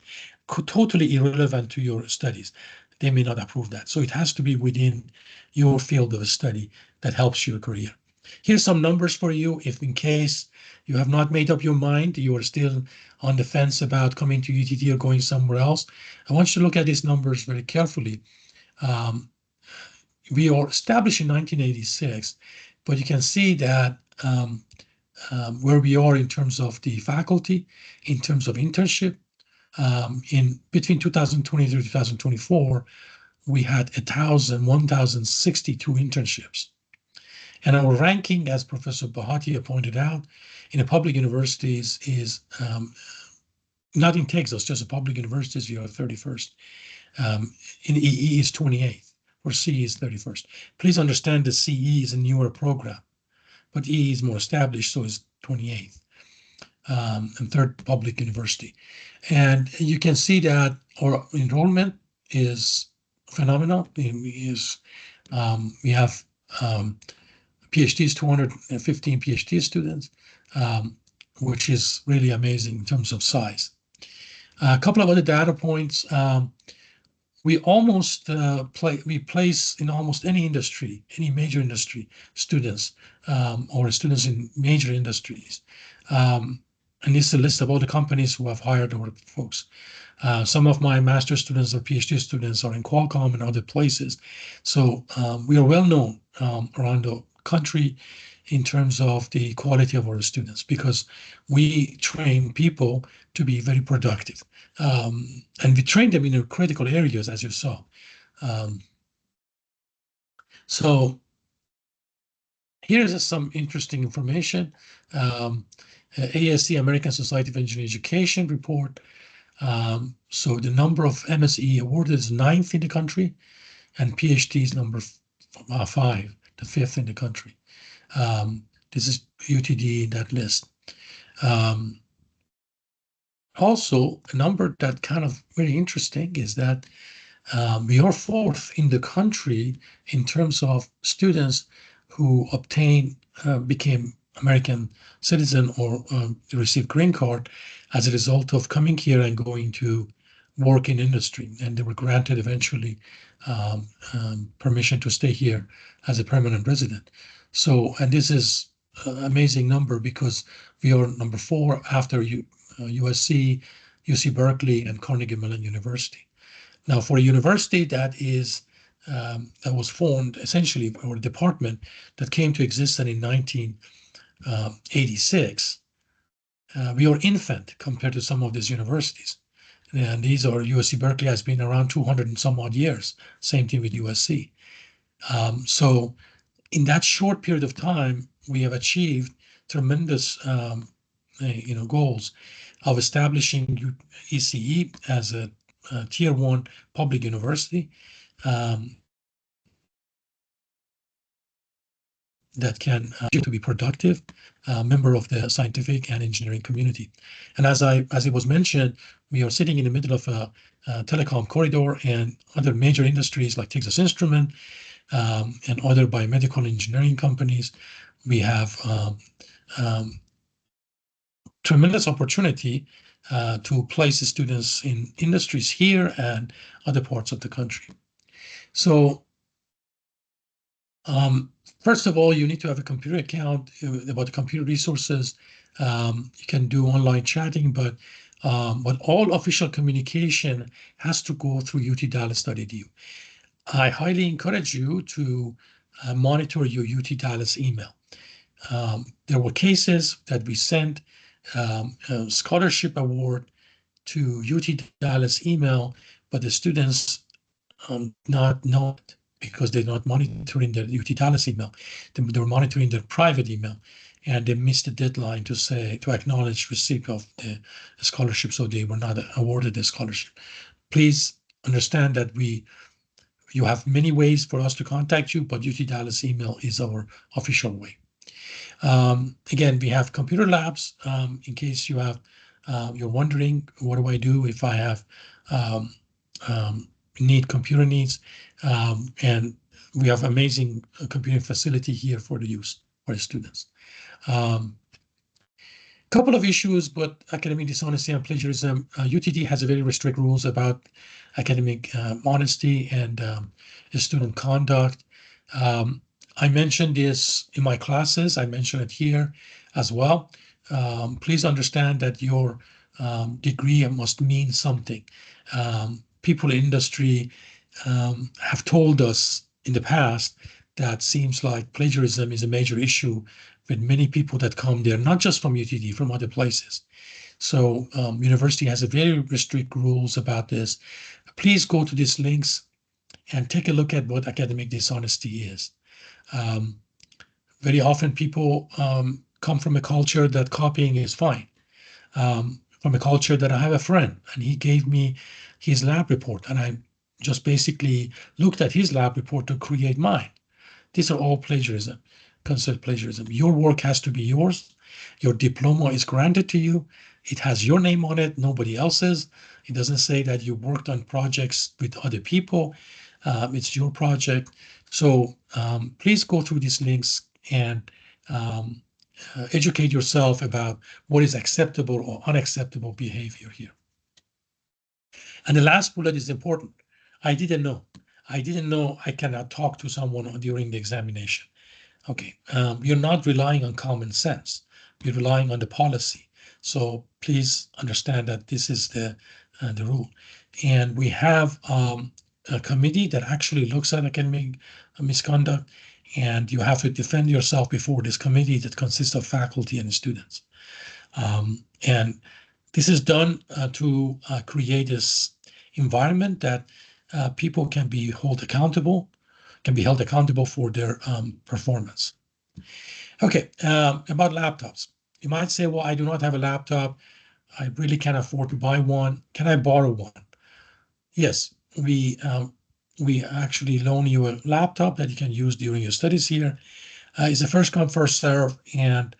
Totally irrelevant to your studies. They may not approve that. So it has to be within your field of study that helps your career. Here's some numbers for you if in case you have not made up your mind, you are still on the fence about coming to UTD or going somewhere else. I want you to look at these numbers very carefully. We were established in 1986, but you can see that where we are in terms of the faculty, in terms of internship, in between 2023 and 2024, we had 1,062 internships. And our ranking, as Professor Bahatia pointed out, in the public universities is not in Texas, just the public universities, we are 31st. In EE is 28th. Or CE is 31st. Please understand that CE is a newer program, but EE is more established, so is 28th, and third public university. And you can see that our enrollment is phenomenal. We have PhDs, 215 PhD students, which is really amazing in terms of size. A couple of other data points. We almost we place in almost any industry, any major industry, students or students in major industries. And this is a list of all the companies who have hired our folks. Some of my master's students or PhD students are in Qualcomm and other places. So we are well known around the country in terms of the quality of our students, because we train people to be very productive. And we train them in critical areas, as you saw. So here's some interesting information. ASE, American Society of Engineering Education report. So the number of MSE awarded is 9th in the country, and PhD is number 5, the 5th in the country. This is UTD in that list. Also, a number that kind of very interesting is that we are 4th in the country in terms of students who became American citizen or received green card as a result of coming here and going to work in industry. And they were granted eventually permission to stay here as a permanent resident. So, and this is an amazing number because we are number 4 after USC, UC Berkeley, and Carnegie Mellon University. Now, for a university that was formed essentially, or a department that came to existence in 1986, we are infant compared to some of these universities. And these are USC Berkeley has been around 200 and some odd years. Same thing with USC. So in that short period of time, we have achieved tremendous goals of establishing ECE as a tier 1 public university that can to be productive member of the scientific and engineering community. And as it was mentioned, we are sitting in the middle of a telecom corridor, and other major industries like Texas Instrument and other biomedical engineering companies. We have tremendous opportunity to place students in industries here and other parts of the country. So first of all, you need to have a computer account. About the computer resources, you can do online chatting, but But all official communication has to go through UT Dallas Study. I highly encourage you to monitor your UT Dallas email. There were cases that we sent a scholarship award to UT Dallas email, but the students not know it because they're not monitoring their UT Dallas email. They were monitoring their private email, and they missed the deadline to acknowledge receipt of the scholarship, so they were not awarded the scholarship. Please understand that you have many ways for us to contact you, but UT Dallas email is our official way. Again, we have computer labs. In case you're wondering, what do I do if I have need computer needs? And we have amazing computing facility here for the use for the students. Couple of issues, but academic dishonesty and plagiarism. UTD has a very strict rules about academic honesty and student conduct. I mentioned this in my classes. I mentioned it here as well. Please understand that your degree must mean something. People in industry have told us in the past that seems like plagiarism is a major issue with many people that come there, not just from UTD, from other places. So university has a very strict rules about this. Please go to these links and take a look at what academic dishonesty is. Very often people come from a culture that copying is fine. From a culture that I have a friend and he gave me his lab report and I just basically looked at his lab report to create mine. These are all plagiarism, considered plagiarism. Your work has to be yours. Your diploma is granted to you. It has your name on it, nobody else's. It doesn't say that you worked on projects with other people. It's your project. So please go through these links and educate yourself about what is acceptable or unacceptable behavior here. And the last bullet is important. I didn't know. I didn't know I cannot talk to someone during the examination. Okay, you're not relying on common sense. You're relying on the policy. So please understand that this is the rule. And we have a committee that actually looks at academic misconduct, and you have to defend yourself before this committee that consists of faculty and students. And this is done to create this environment that people can be held accountable for their performance. Okay, about laptops. You might say, well, I do not have a laptop. I really can't afford to buy one. Can I borrow one? Yes, we actually loan you a laptop that you can use during your studies here. It's a first come, first serve, and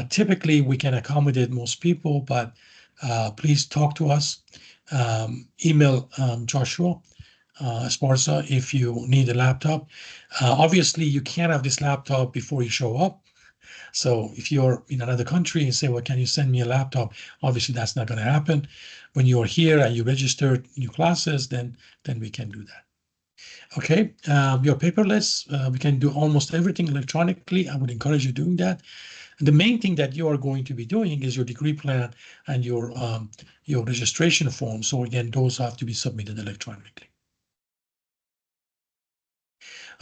typically we can accommodate most people, but please talk to us. Email Joshua Esparza if you need a laptop. Obviously, you can't have this laptop before you show up. So if you're in another country and say, well, can you send me a laptop? Obviously, that's not going to happen. When you're here and you registered new classes, then we can do that. Okay, your paperless, we can do almost everything electronically. I would encourage you doing that. And the main thing that you are going to be doing is your degree plan and your registration form. So again, those have to be submitted electronically.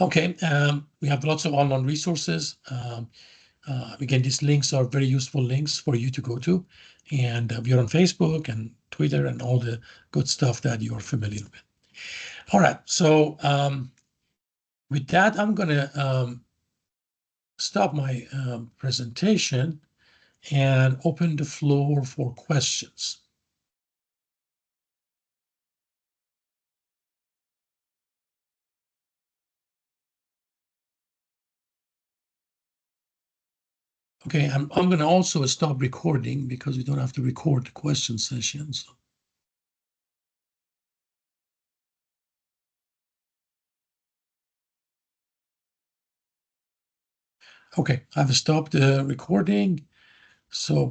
Okay, we have lots of online resources. Again, these links are very useful links for you to go to. And we're on Facebook and Twitter and all the good stuff that you're familiar with. All right, so with that, I'm going to stop my presentation and open the floor for questions. Okay, I'm going to also stop recording because we don't have to record the question sessions. Okay, I've stopped the recording. So